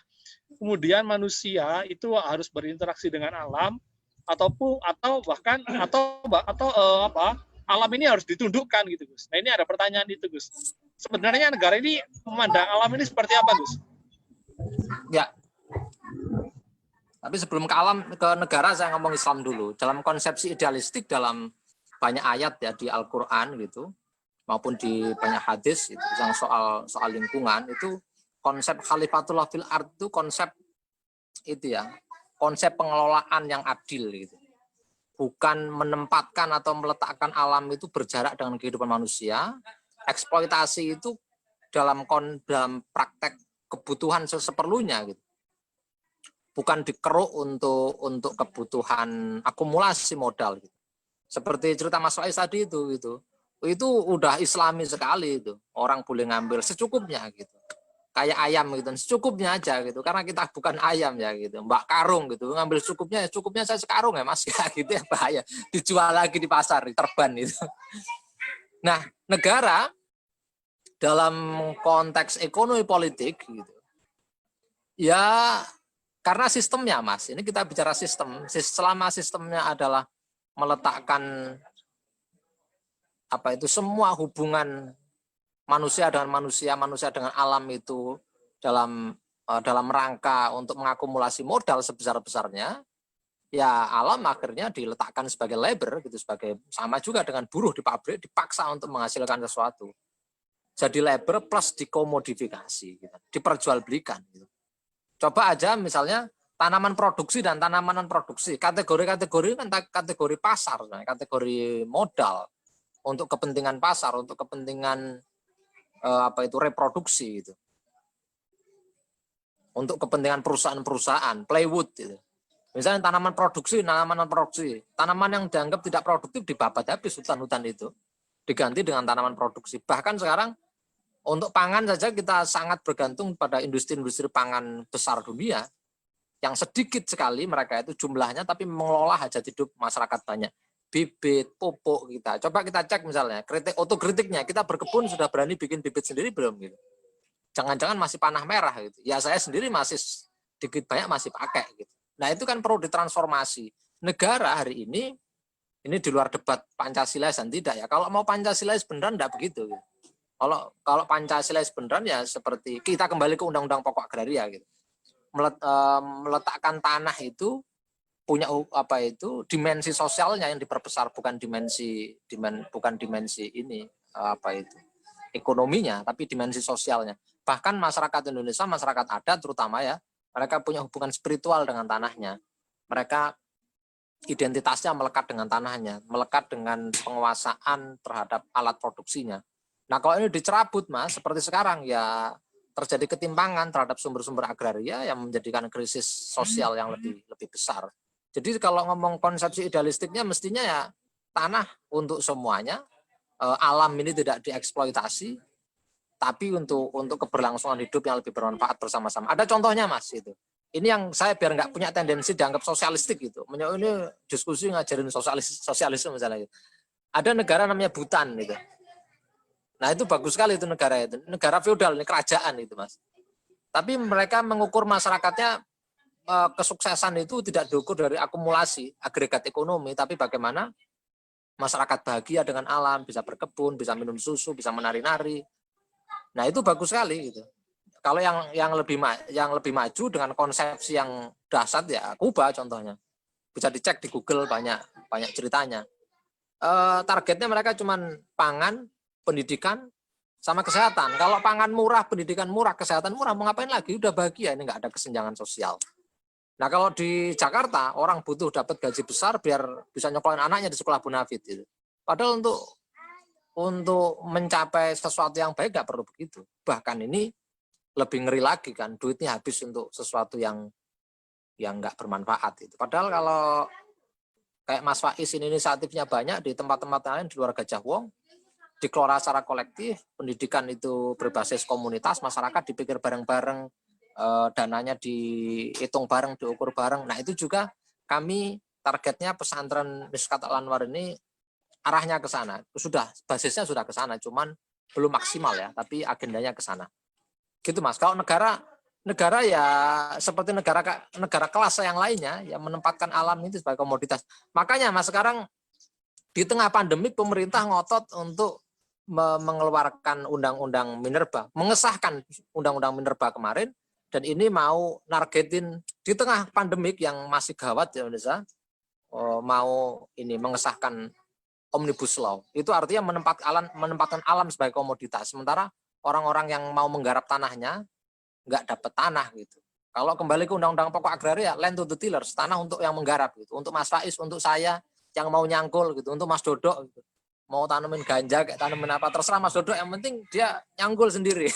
kemudian manusia itu harus berinteraksi dengan alam atau alam ini harus ditundukkan gitu Gus. Nah, ini ada pertanyaan itu Gus. Sebenarnya negara ini memandang alam ini seperti apa Gus? Ya. Tapi sebelum ke negara saya ngomong Islam dulu. Dalam konsepsi idealistik dalam banyak ayat ya di Al-Qur'an gitu maupun di banyak hadis itu yang soal lingkungan itu konsep khalifatullah fil ard itu konsep pengelolaan yang adil gitu. Bukan menempatkan atau meletakkan alam itu berjarak dengan kehidupan manusia. Eksploitasi itu dalam praktek kebutuhan seperlunya gitu. Bukan dikeruk untuk kebutuhan akumulasi modal gitu. Seperti cerita Mas Faiz tadi itu udah Islami sekali itu. Orang boleh ngambil secukupnya gitu. Kayak ayam gitu, secukupnya aja gitu. Karena kita bukan ayam ya gitu. Mbak karung gitu, ngambil cukupnya saya sekarung ya Mas ya gitu ya, bahaya. Dijual lagi di pasar, terban itu. Nah, negara dalam konteks ekonomi politik gitu. Ya karena sistemnya Mas, ini kita bicara sistem. Selama sistemnya adalah meletakkan semua hubungan manusia dengan manusia dengan alam itu dalam rangka untuk mengakumulasi modal sebesar-besarnya, ya alam akhirnya diletakkan sebagai labor gitu, sebagai sama juga dengan buruh di pabrik dipaksa untuk menghasilkan sesuatu. Jadi labor plus dikomodifikasi gitu, diperjualbelikan gitu. Coba aja misalnya tanaman produksi dan tanaman non produksi, kategori-kategori kan kategori pasar, kategori modal untuk kepentingan pasar, untuk kepentingan reproduksi gitu. Untuk kepentingan perusahaan-perusahaan, plywood gitu. Misalnya tanaman produksi, tanaman non produksi, tanaman yang dianggap tidak produktif dibabat habis hutan-hutan itu, diganti dengan tanaman produksi. Bahkan sekarang untuk pangan saja kita sangat bergantung pada industri-industri pangan besar dunia yang sedikit sekali mereka itu jumlahnya tapi mengelola hajat hidup masyarakat banyak. Bibit, pupuk kita. Coba kita cek misalnya, otokritiknya kita berkebun sudah berani bikin bibit sendiri belum gitu. Jangan-jangan masih panah merah gitu. Ya saya sendiri masih sedikit banyak masih pakai gitu. Nah, itu kan perlu ditransformasi. Negara hari ini di luar debat Pancasila dan tidak ya. Kalau mau Pancasila beneran enggak begitu gitu. Kalau Pancasila beneran ya seperti kita kembali ke Undang-Undang Pokok Agraria gitu. Meletakkan tanah itu punya dimensi sosialnya yang diperbesar, bukan dimensi ini ekonominya, tapi dimensi sosialnya. Bahkan masyarakat Indonesia, masyarakat adat terutama ya, Mereka punya hubungan spiritual dengan tanahnya. Mereka identitasnya melekat dengan tanahnya, melekat dengan penguasaan terhadap alat produksinya. Nah, kalau ini dicerabut, Mas, seperti sekarang ya terjadi ketimpangan terhadap sumber-sumber agraria yang menjadikan krisis sosial yang lebih besar. Jadi kalau ngomong konsepsi idealistiknya mestinya ya tanah untuk semuanya, alam ini tidak dieksploitasi, tapi untuk keberlangsungan hidup yang lebih bermanfaat bersama-sama. Ada contohnya, Mas, itu. Ini yang saya biar nggak punya tendensi dianggap sosialistik gitu. Ini diskusi ngajarin sosialisme misalnya gitu. Ada negara namanya Bhutan gitu. Nah, itu bagus sekali itu negara itu. Negara feodal, ini kerajaan itu, Mas. Tapi mereka mengukur masyarakatnya, kesuksesan itu tidak diukur dari akumulasi agregat ekonomi, tapi bagaimana masyarakat bahagia dengan alam, bisa berkebun, bisa minum susu, bisa menari-nari. Nah, itu bagus sekali gitu. Kalau yang lebih maju dengan konsepsi yang dahsyat ya Kuba contohnya. Bisa dicek di Google, banyak ceritanya. Targetnya mereka cuman pangan, pendidikan, sama kesehatan. Kalau pangan murah, pendidikan murah, kesehatan murah, mau ngapain lagi? Udah bahagia, ini nggak ada kesenjangan sosial. Nah, kalau di Jakarta orang butuh dapat gaji besar biar bisa nyokolin anaknya di sekolah Bonafit gitu. Padahal untuk mencapai sesuatu yang baik nggak perlu begitu. Bahkan ini lebih ngeri lagi kan, duitnya habis untuk sesuatu yang nggak bermanfaat itu. Padahal kalau kayak Mas Faiz ini inisiatifnya banyak di tempat-tempat lain di luar Gajah Wong, dikelola secara kolektif, pendidikan itu berbasis komunitas, masyarakat dipikir bareng-bareng, dananya dihitung bareng, diukur bareng. Nah, itu juga kami targetnya pesantren Miskat Al-Anwar ini arahnya ke sana. Basisnya sudah ke sana, cuman belum maksimal ya, tapi agendanya ke sana. Gitu, Mas. Kalau negara ya seperti negara kelas yang lainnya yang menempatkan alam itu sebagai komoditas. Makanya, Mas, sekarang di tengah pandemi pemerintah ngotot untuk mengeluarkan undang-undang minerba, mengesahkan undang-undang minerba kemarin, dan ini mau nargetin di tengah pandemik yang masih gawat di Indonesia, mau ini mengesahkan omnibus law. Itu artinya menempatkan alam sebagai komoditas. Sementara orang-orang yang mau menggarap tanahnya nggak dapat tanah gitu. Kalau kembali ke undang-undang pokok agraria, land to the tillers, tanah untuk yang menggarap gitu. Untuk Mas Faiz, untuk saya yang mau nyangkul gitu, untuk Mas Dodok gitu. Mau tanemin ganja, kayak tanemin apa, terserah Mas Dodok, yang penting dia nyangkul sendiri.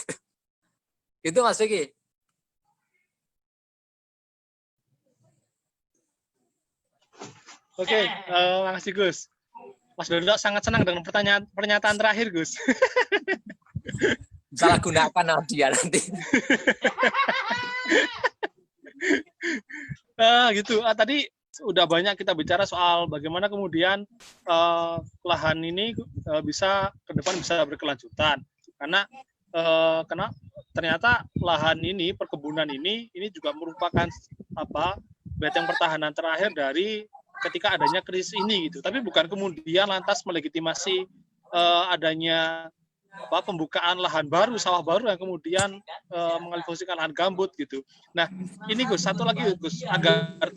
Itu Mas Vicky. Oke, makasih Gus. Mas Dodok sangat senang dengan pernyataan terakhir, Gus. Salah gunakan dia nanti. Gitu. Tadi udah banyak kita bicara soal bagaimana kemudian lahan ini bisa ke depan bisa berkelanjutan. Karena ternyata lahan ini, perkebunan ini juga merupakan benteng pertahanan terakhir dari ketika adanya krisis ini gitu. Tapi bukan kemudian lantas melegitimasi adanya pembukaan lahan baru, sawah baru yang kemudian mengalihfungsikan lahan gambut gitu. Nah, ini Gus, satu lagi Gus, agar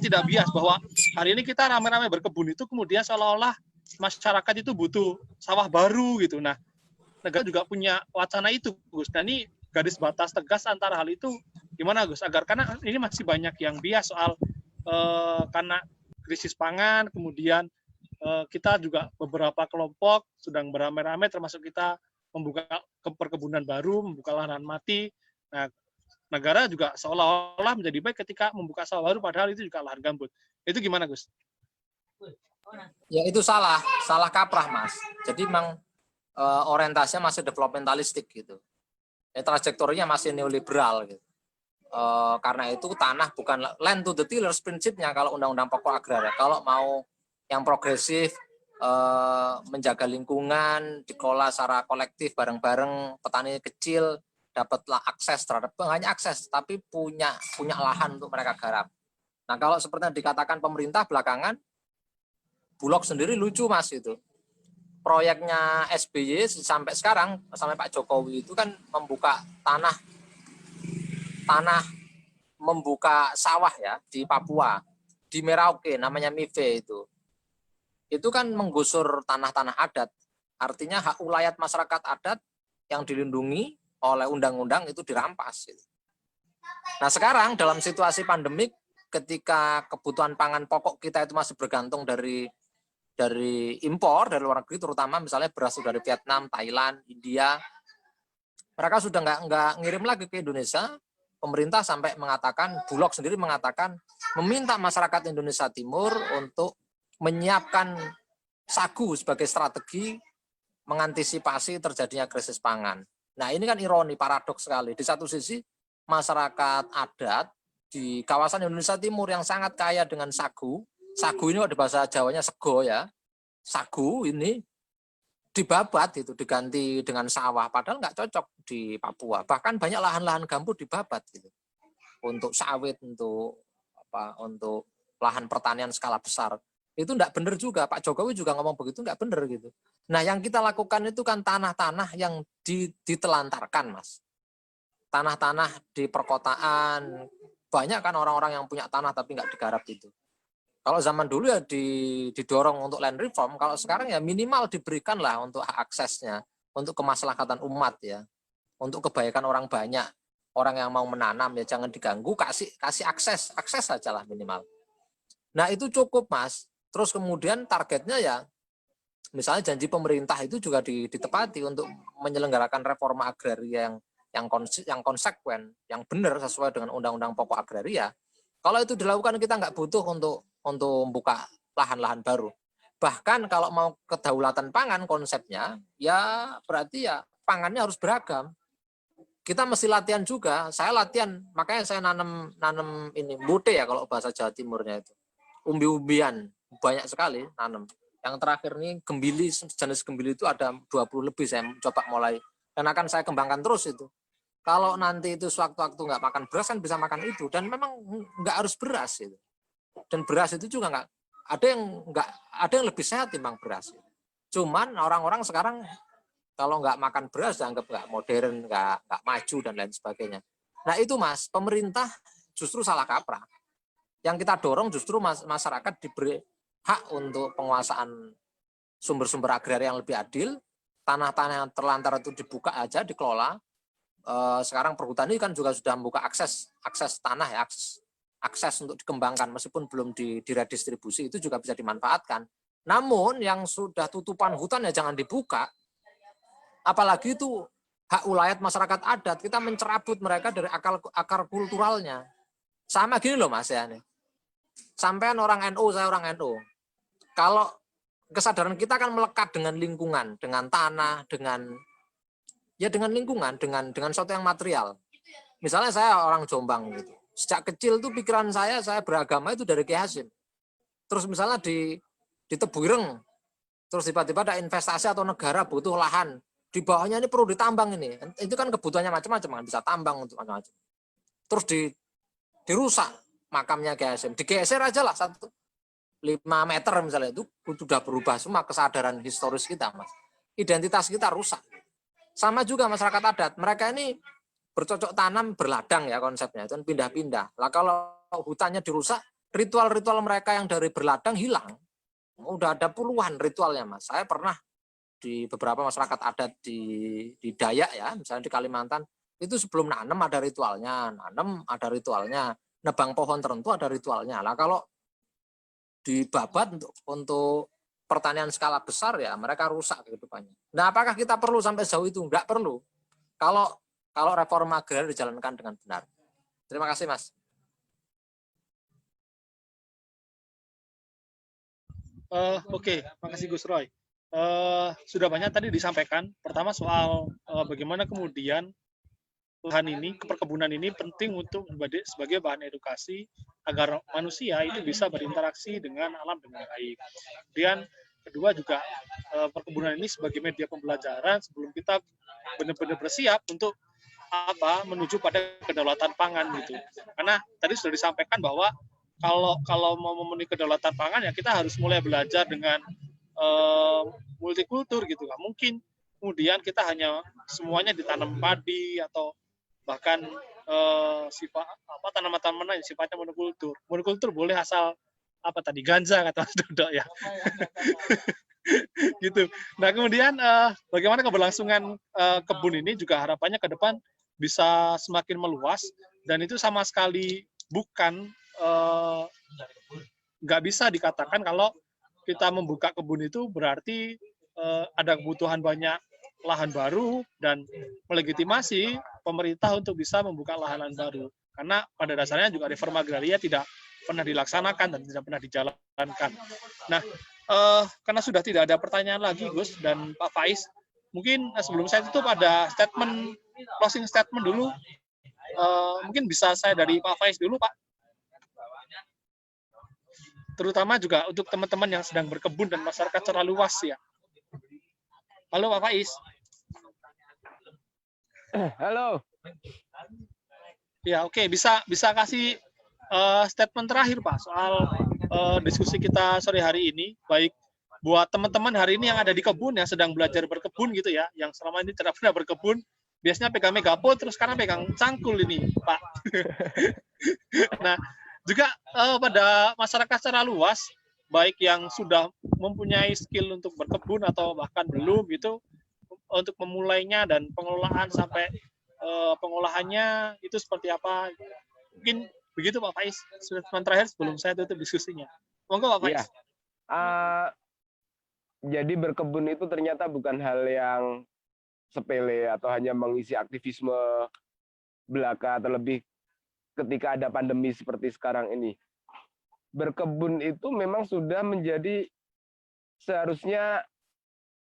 tidak bias bahwa hari ini kita ramai-ramai berkebun itu kemudian seolah-olah masyarakat itu butuh sawah baru gitu. Nah, negara juga punya wacana itu, Gus. Nah, ini garis batas tegas antara hal itu gimana, Gus? Karena ini masih banyak yang bias soal karena krisis pangan, kemudian kita juga beberapa kelompok sedang beramai-ramai, termasuk kita membuka perkebunan baru, membuka lahan mati. Nah, negara juga seolah-olah menjadi baik ketika membuka sawah baru, padahal itu juga lahan gambut. Itu gimana, Gus? Ya, itu salah kaprah, Mas. Jadi memang orientasinya masih developmentalistik gitu. Trajektorinya masih neoliberal gitu. Karena itu tanah bukan land to the tillers prinsipnya kalau undang-undang pokok agraria. Kalau mau yang progresif, menjaga lingkungan, dikelola secara kolektif bareng-bareng, petani kecil dapatlah akses terhadap, hanya akses, tapi punya lahan untuk mereka garap. Nah, kalau seperti yang dikatakan pemerintah belakangan, Bulog sendiri lucu, Mas, itu. Proyeknya SBY sampai sekarang, sampai Pak Jokowi itu kan membuka membuka sawah ya di Papua, di Merauke, namanya MIVE itu. Itu kan menggusur tanah-tanah adat. Artinya hak ulayat masyarakat adat yang dilindungi oleh undang-undang itu dirampas. Nah sekarang dalam situasi pandemik, ketika kebutuhan pangan pokok kita itu masih bergantung dari impor dari luar negeri, terutama misalnya beras dari Vietnam, Thailand, India, mereka sudah nggak ngirim lagi ke Indonesia. Pemerintah sampai mengatakan, Bulog sendiri mengatakan, meminta masyarakat Indonesia Timur untuk menyiapkan sagu sebagai strategi mengantisipasi terjadinya krisis pangan. Nah ini kan ironi, paradoks sekali. Di satu sisi masyarakat adat di kawasan Indonesia Timur yang sangat kaya dengan sagu ini di bahasa Jawanya sego ya, sagu ini dibabat itu, diganti dengan sawah, padahal nggak cocok di Papua. Bahkan banyak lahan-lahan gambut dibabat gitu, untuk sawit, untuk lahan pertanian skala besar. Itu nggak benar juga. Pak Jokowi juga ngomong begitu, nggak benar gitu. Nah yang kita lakukan itu kan tanah-tanah yang ditelantarkan, Mas. Tanah-tanah di perkotaan, banyak kan orang-orang yang punya tanah tapi nggak digarap itu. Kalau zaman dulu ya didorong untuk land reform, kalau sekarang ya minimal diberikan lah untuk hak aksesnya, untuk kemaslahatan umat ya, untuk kebaikan orang banyak, orang yang mau menanam ya jangan diganggu, kasih akses saja lah minimal. Nah itu cukup Mas. Terus kemudian targetnya ya, misalnya janji pemerintah itu juga ditepati untuk menyelenggarakan reforma agraria yang konsekuen, yang benar sesuai dengan Undang-Undang Pokok Agraria. Kalau itu dilakukan kita nggak butuh untuk membuka lahan-lahan baru. Bahkan kalau mau kedaulatan pangan konsepnya, ya berarti ya pangannya harus beragam. Kita mesti latihan juga. Saya latihan, makanya saya nanam ini mute ya kalau bahasa Jawa Timurnya itu. Umbi-umbian banyak sekali nanam. Yang terakhir nih gembili, jenis gembili itu ada 20 lebih saya coba mulai. Dan akan saya kembangkan terus itu. Kalau nanti itu sewaktu-waktu nggak makan beras kan bisa makan itu, dan memang nggak harus beras itu. Dan beras itu juga nggak ada yang lebih sehat timbang beras. Cuman orang-orang sekarang kalau nggak makan beras dianggap nggak modern, nggak maju dan lain sebagainya. Nah itu Mas, pemerintah justru salah kaprah. Yang kita dorong justru masyarakat diberi hak untuk penguasaan sumber-sumber agraria yang lebih adil, tanah-tanah yang terlantar itu dibuka aja, dikelola. Sekarang perhutani kan juga sudah membuka akses tanah ya, akses untuk dikembangkan meskipun belum diredistribusi, itu juga bisa dimanfaatkan. Namun yang sudah tutupan hutan ya jangan dibuka. Apalagi itu hak ulayat masyarakat adat, kita mencerabut mereka dari akar kulturalnya. Sama gini loh Mas ya nih. Sampean orang NU, saya orang NU. Kalau kesadaran kita kan melekat dengan lingkungan, dengan tanah, dengan lingkungan, dengan sesuatu yang material. Misalnya saya orang Jombang gitu. Sejak kecil tuh pikiran saya beragama itu dari Ki Hasim. Terus misalnya di Tebuireng, terus tiba-tiba ada investasi atau negara butuh lahan, di bawahnya ini perlu ditambang ini. Itu kan kebutuhannya macam-macam kan, bisa tambang untuk macam-macam. Terus dirusak makamnya Ki Hasim, digeser aja lah 5 meter misalnya, itu sudah berubah semua kesadaran historis kita Mas. Identitas kita rusak. Sama juga masyarakat adat, mereka ini bercocok tanam berladang ya konsepnya, itu pindah-pindah. Lah kalau hutannya dirusak, ritual-ritual mereka yang dari berladang hilang. Udah ada puluhan ritualnya Mas. Saya pernah di beberapa masyarakat adat di Dayak ya, misalnya di Kalimantan, itu sebelum nanam ada ritualnya, nebang pohon tertentu ada ritualnya. Lah kalau dibabat untuk pertanian skala besar ya mereka rusak kehidupannya. Nah, apakah kita perlu sampai jauh itu? Enggak perlu. Kalau reforma agraria dijalankan dengan benar. Terima kasih, Mas. Oke, makasih Gus Roy. Sudah banyak tadi disampaikan. Pertama soal bagaimana kemudian lahan ini, perkebunan ini penting untuk sebagai bahan edukasi agar manusia itu bisa berinteraksi dengan alam dengan baik. Kemudian kedua juga perkebunan ini sebagai media pembelajaran sebelum kita benar-benar bersiap untuk menuju pada kedaulatan pangan gitu. Karena tadi sudah disampaikan bahwa kalau mau memenuhi kedaulatan pangan ya kita harus mulai belajar dengan multikultur gitu. Nggak mungkin kemudian kita hanya semuanya ditanam padi atau bahkan tanaman-tanaman yang sifatnya monokultur. Monokultur boleh asal ganja kata Mas Dodo ya. Gitu. Nah, kemudian bagaimana keberlangsungan kebun ini juga harapannya ke depan bisa semakin meluas dan itu sama sekali bukan nggak bisa dikatakan kalau kita membuka kebun itu berarti ada kebutuhan banyak lahan baru dan melegitimasi pemerintah untuk bisa membuka lahan baru. Karena pada dasarnya juga reforma agraria tidak pernah dilaksanakan dan tidak pernah dijalankan. Nah, karena sudah tidak ada pertanyaan lagi, Gus dan Pak Faiz, mungkin sebelum saya tutup ada statement, closing statement dulu. Mungkin bisa saya dari Pak Faiz dulu, Pak. Terutama juga untuk teman-teman yang sedang berkebun dan masyarakat secara luas ya. Halo Pak Faiz. Halo. Ya oke, bisa kasih statement terakhir Pak soal diskusi kita sore hari ini, baik buat teman-teman hari ini yang ada di kebun yang sedang belajar berkebun gitu ya, yang selama ini tidak pernah berkebun, biasanya pegang megapod terus sekarang pegang cangkul ini Pak. Nah juga pada masyarakat secara luas, baik yang sudah mempunyai skill untuk berkebun atau bahkan belum gitu, untuk memulainya dan pengelolaan sampai pengolahannya itu seperti apa. Mungkin begitu Pak Faiz, statement terakhir sebelum saya tutup diskusinya. Monggo Pak Faiz. Ya. Jadi berkebun itu ternyata bukan hal yang sepele atau hanya mengisi aktivisme belaka, terlebih ketika ada pandemi seperti sekarang ini. Berkebun itu memang sudah menjadi seharusnya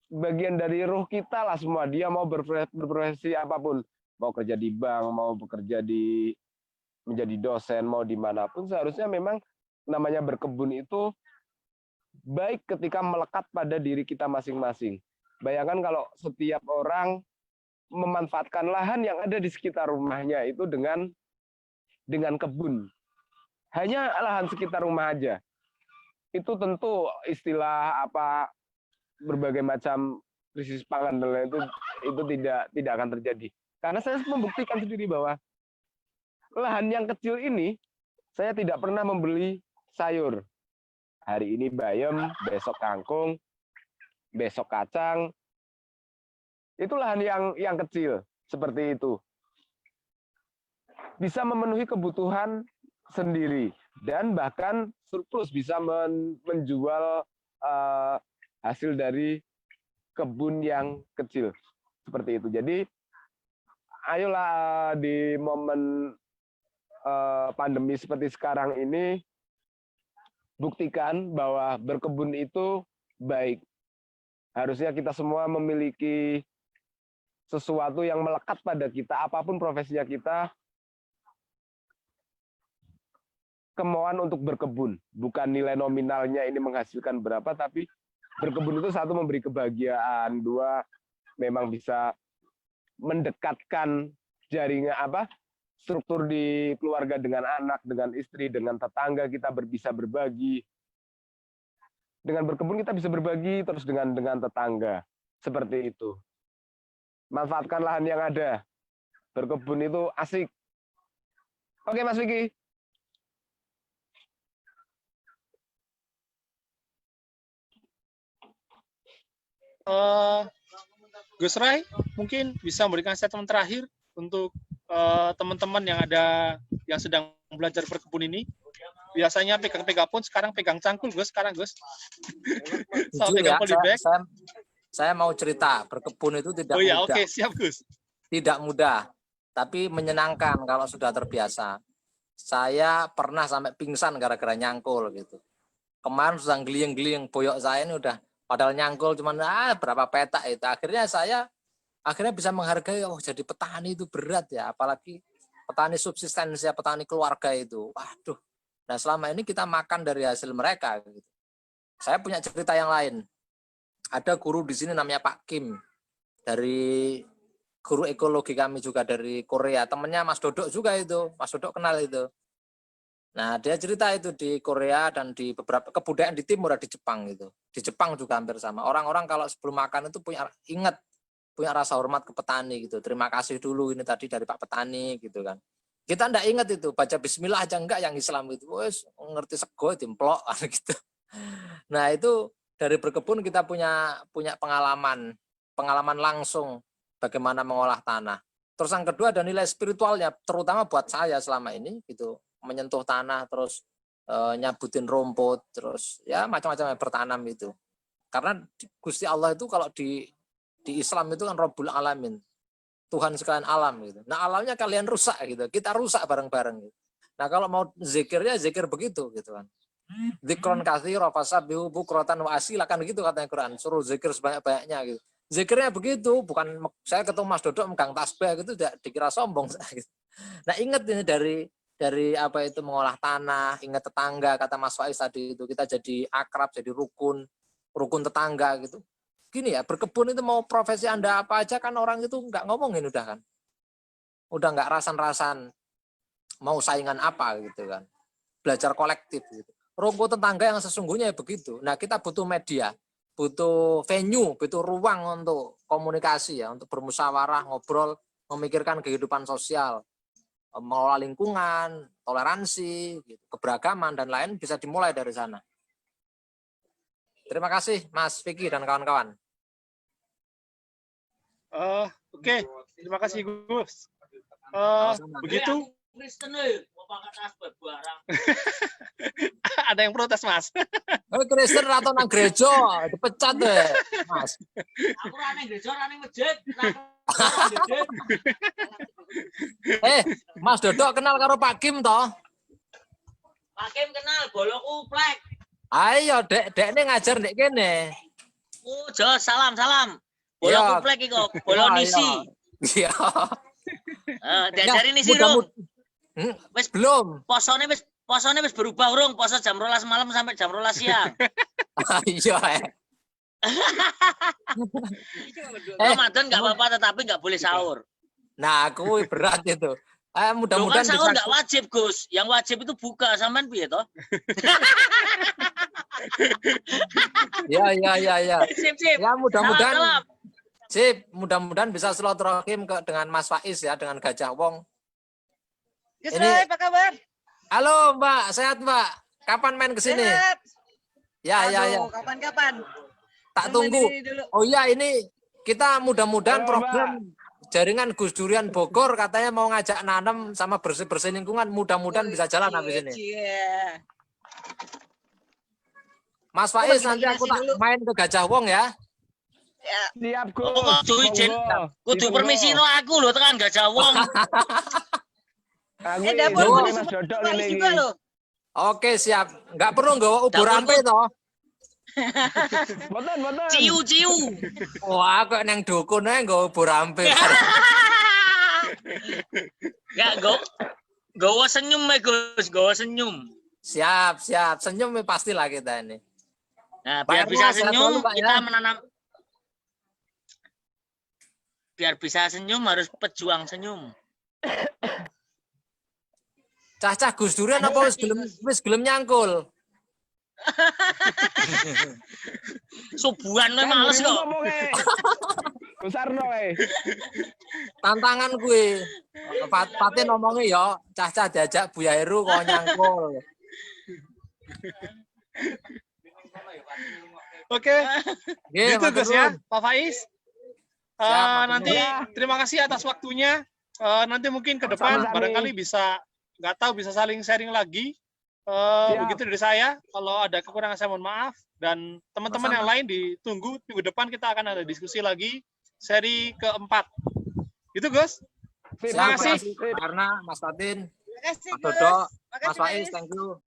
bagian dari ruh kita lah semua. Dia mau berprofesi apapun, mau kerja di bank, mau bekerja menjadi dosen, mau dimanapun, seharusnya memang namanya berkebun itu baik ketika melekat pada diri kita masing-masing. Bayangkan kalau setiap orang memanfaatkan lahan yang ada di sekitar rumahnya itu dengan kebun. Hanya lahan sekitar rumah aja. Itu tentu istilah apa berbagai macam krisis pangan dan lain itu tidak akan terjadi. Karena saya membuktikan sendiri bahwa lahan yang kecil ini saya tidak pernah membeli sayur. Hari ini bayam, besok kangkung, besok kacang. Itu lahan yang kecil seperti itu. Bisa memenuhi kebutuhan sendiri dan bahkan surplus, bisa menjual hasil dari kebun yang kecil seperti itu. Jadi ayolah di momen pandemi seperti sekarang ini buktikan bahwa berkebun itu baik. Harusnya kita semua memiliki sesuatu yang melekat pada kita, apapun profesinya kita, kemauan untuk berkebun. Bukan nilai nominalnya ini menghasilkan berapa, tapi berkebun itu satu memberi kebahagiaan, dua memang bisa mendekatkan jaringan struktur di keluarga dengan anak, dengan istri, dengan tetangga, kita bisa berbagi. Dengan berkebun kita bisa berbagi terus dengan tetangga. Seperti itu. Manfaatkan lahan yang ada. Berkebun itu asik. Oke Mas Vicky. Gus Rai mungkin bisa memberikan statement terakhir untuk teman-teman yang sedang belajar berkebun ini. Biasanya pegang pun sekarang pegang cangkul Gus sekarang Gus. Jujur ya, saya mau cerita, berkebun itu tidak mudah. Oke, siap Gus. Tidak mudah, tapi menyenangkan kalau sudah terbiasa. Saya pernah sampai pingsan gara-gara nyangkul gitu. Kemarin sudah geliyeng-geliyeng, boyok saya ini udah padahal nyangkul cuman berapa petak itu. Akhirnya bisa menghargai, jadi petani itu berat ya, apalagi petani subsistensi, petani keluarga itu. Waduh. Nah, selama ini kita makan dari hasil mereka gitu. Saya punya cerita yang lain. Ada guru di sini namanya Pak Kim, dari guru ekologi kami juga dari Korea. Temennya Mas Dodok juga itu, Mas Dodok kenal itu. Nah, dia cerita itu di Korea dan di beberapa kebudayaan di timur, di Jepang gitu. Di Jepang juga hampir sama. Orang-orang kalau sebelum makan itu punya rasa hormat ke petani gitu. Terima kasih dulu ini tadi dari Pak Petani gitu kan. Kita enggak ingat itu, baca bismillah aja enggak yang Islam itu. Wes ngerti sego dimplok gitu. Nah, itu dari berkebun kita punya pengalaman langsung bagaimana mengolah tanah. Terus yang kedua ada nilai spiritualnya, terutama buat saya selama ini gitu, menyentuh tanah, terus nyabutin rumput, terus ya macam-macam bertanam itu. Karena Gusti Allah itu kalau di Islam itu kan Rabbul Alamin, Tuhan sekalian alam gitu. Nah alamnya kalian rusak gitu, kita rusak bareng-bareng gitu. Nah kalau mau zikirnya zikir begitu gitu kan. Zikron katsira fasabihu bukratan wa asila kan gitu katanya Quran, suruh zikir sebanyak-banyaknya gitu. Zikirnya begitu, bukan saya ketemu Mas Dodo megang tasbih gitu tidak dikira sombong. Nah ingat ini dari apa itu mengolah tanah, ingat tetangga kata Mas Faiz tadi itu kita jadi akrab, jadi rukun tetangga gitu. Gini ya, berkebun itu mau profesi Anda apa aja kan orang itu nggak ngomongin udah kan. Udah nggak rasan-rasan mau saingan apa gitu kan. Belajar kolektif gitu. Rumput tetangga yang sesungguhnya ya begitu. Nah, kita butuh media, butuh venue, butuh ruang untuk komunikasi ya, untuk bermusyawarah, ngobrol, memikirkan kehidupan sosial, mengelola lingkungan, toleransi, gitu, keberagaman dan lain bisa dimulai dari sana. Terima kasih Mas Vicky dan kawan-kawan. Oke, terima kasih Gus. Begitu. Kristen mau pakai tasbih barang. Ada yang protes Mas. Kristen atau nang gereja dipecat deh Mas. Aku rane gereja, rane masjid. Mas Dodo kenal karo Pak Kim toh? Pak Kim kenal, bolokku plek. Ayo dek ini ngajar dek kene. Jos, salam. Bolokku plek iki kok, bolonisi. Iya. Diajari nisi rung. Wes belum. Posone wis berubah urung, poso jam 12 malam sampai jam 12 siang. Iya. Ramadan nggak apa-apa tetapi nggak boleh sahur. Nah, aku berat itu. Mudah-mudahan kan sahur nggak wajib, Gus. Yang wajib itu buka, sampean piye toh? Ya. Sip. Ya mudah-mudahan. Salam. Sip, mudah-mudahan bisa silaturahim dengan Mas Faiz ya, dengan Gajah Wong. Gus Roy, apa kabar? Halo Mbak, sehat Mbak. Kapan main ke sini? Sehat. Ya. Kapan-kapan? Tak tunggu. Oh iya, ini kita mudah-mudahan program jaringan Gus Durian Bogor katanya mau ngajak nanam sama bersih-bersih lingkungan. Mudah-mudahan bisa jalan habis ini. Mas Faiz, nanti aku tak main ke Gajah Wong ya. Ya. Siap, Gus. Kudu izin. Kudu permisi no aku lho tekan Gajah Wong. Dapur Mas Dodo ini. juga loh. Oke, siap. Enggak perlu nggawa ubur ampe toh. Boten. Ciu. Wah, kok nang dukun ae nggawa ubur ampe. Enggak gowo senyum Gus, gowo senyum. Siap. Senyum pastilah kita ini. Nah, biar bisa senyum kita menanam. Biar bisa senyum harus pejuang senyum. Cah Gus Durian apa wis gelem nyangkul? Subuhan males kok. Besarno Tantangan kuwi. Patin ngomongnya ya, cah diajak Buya Heru kok nyangkul. Oke. Gitu Gus ya, Pak Faiz. Nanti terima kasih atas waktunya. Nanti mungkin ke depan barangkali bisa nggak tahu bisa saling sharing lagi. Begitu dari saya. Kalau ada kekurangan saya mohon maaf. Dan teman-teman yang lain ditunggu minggu depan kita akan ada diskusi lagi seri keempat. Gitu Gus. Terima kasih. Karena Mas Tatin, Terima kasih, Mas Dodo, Gus. Mas Faiz, thank you.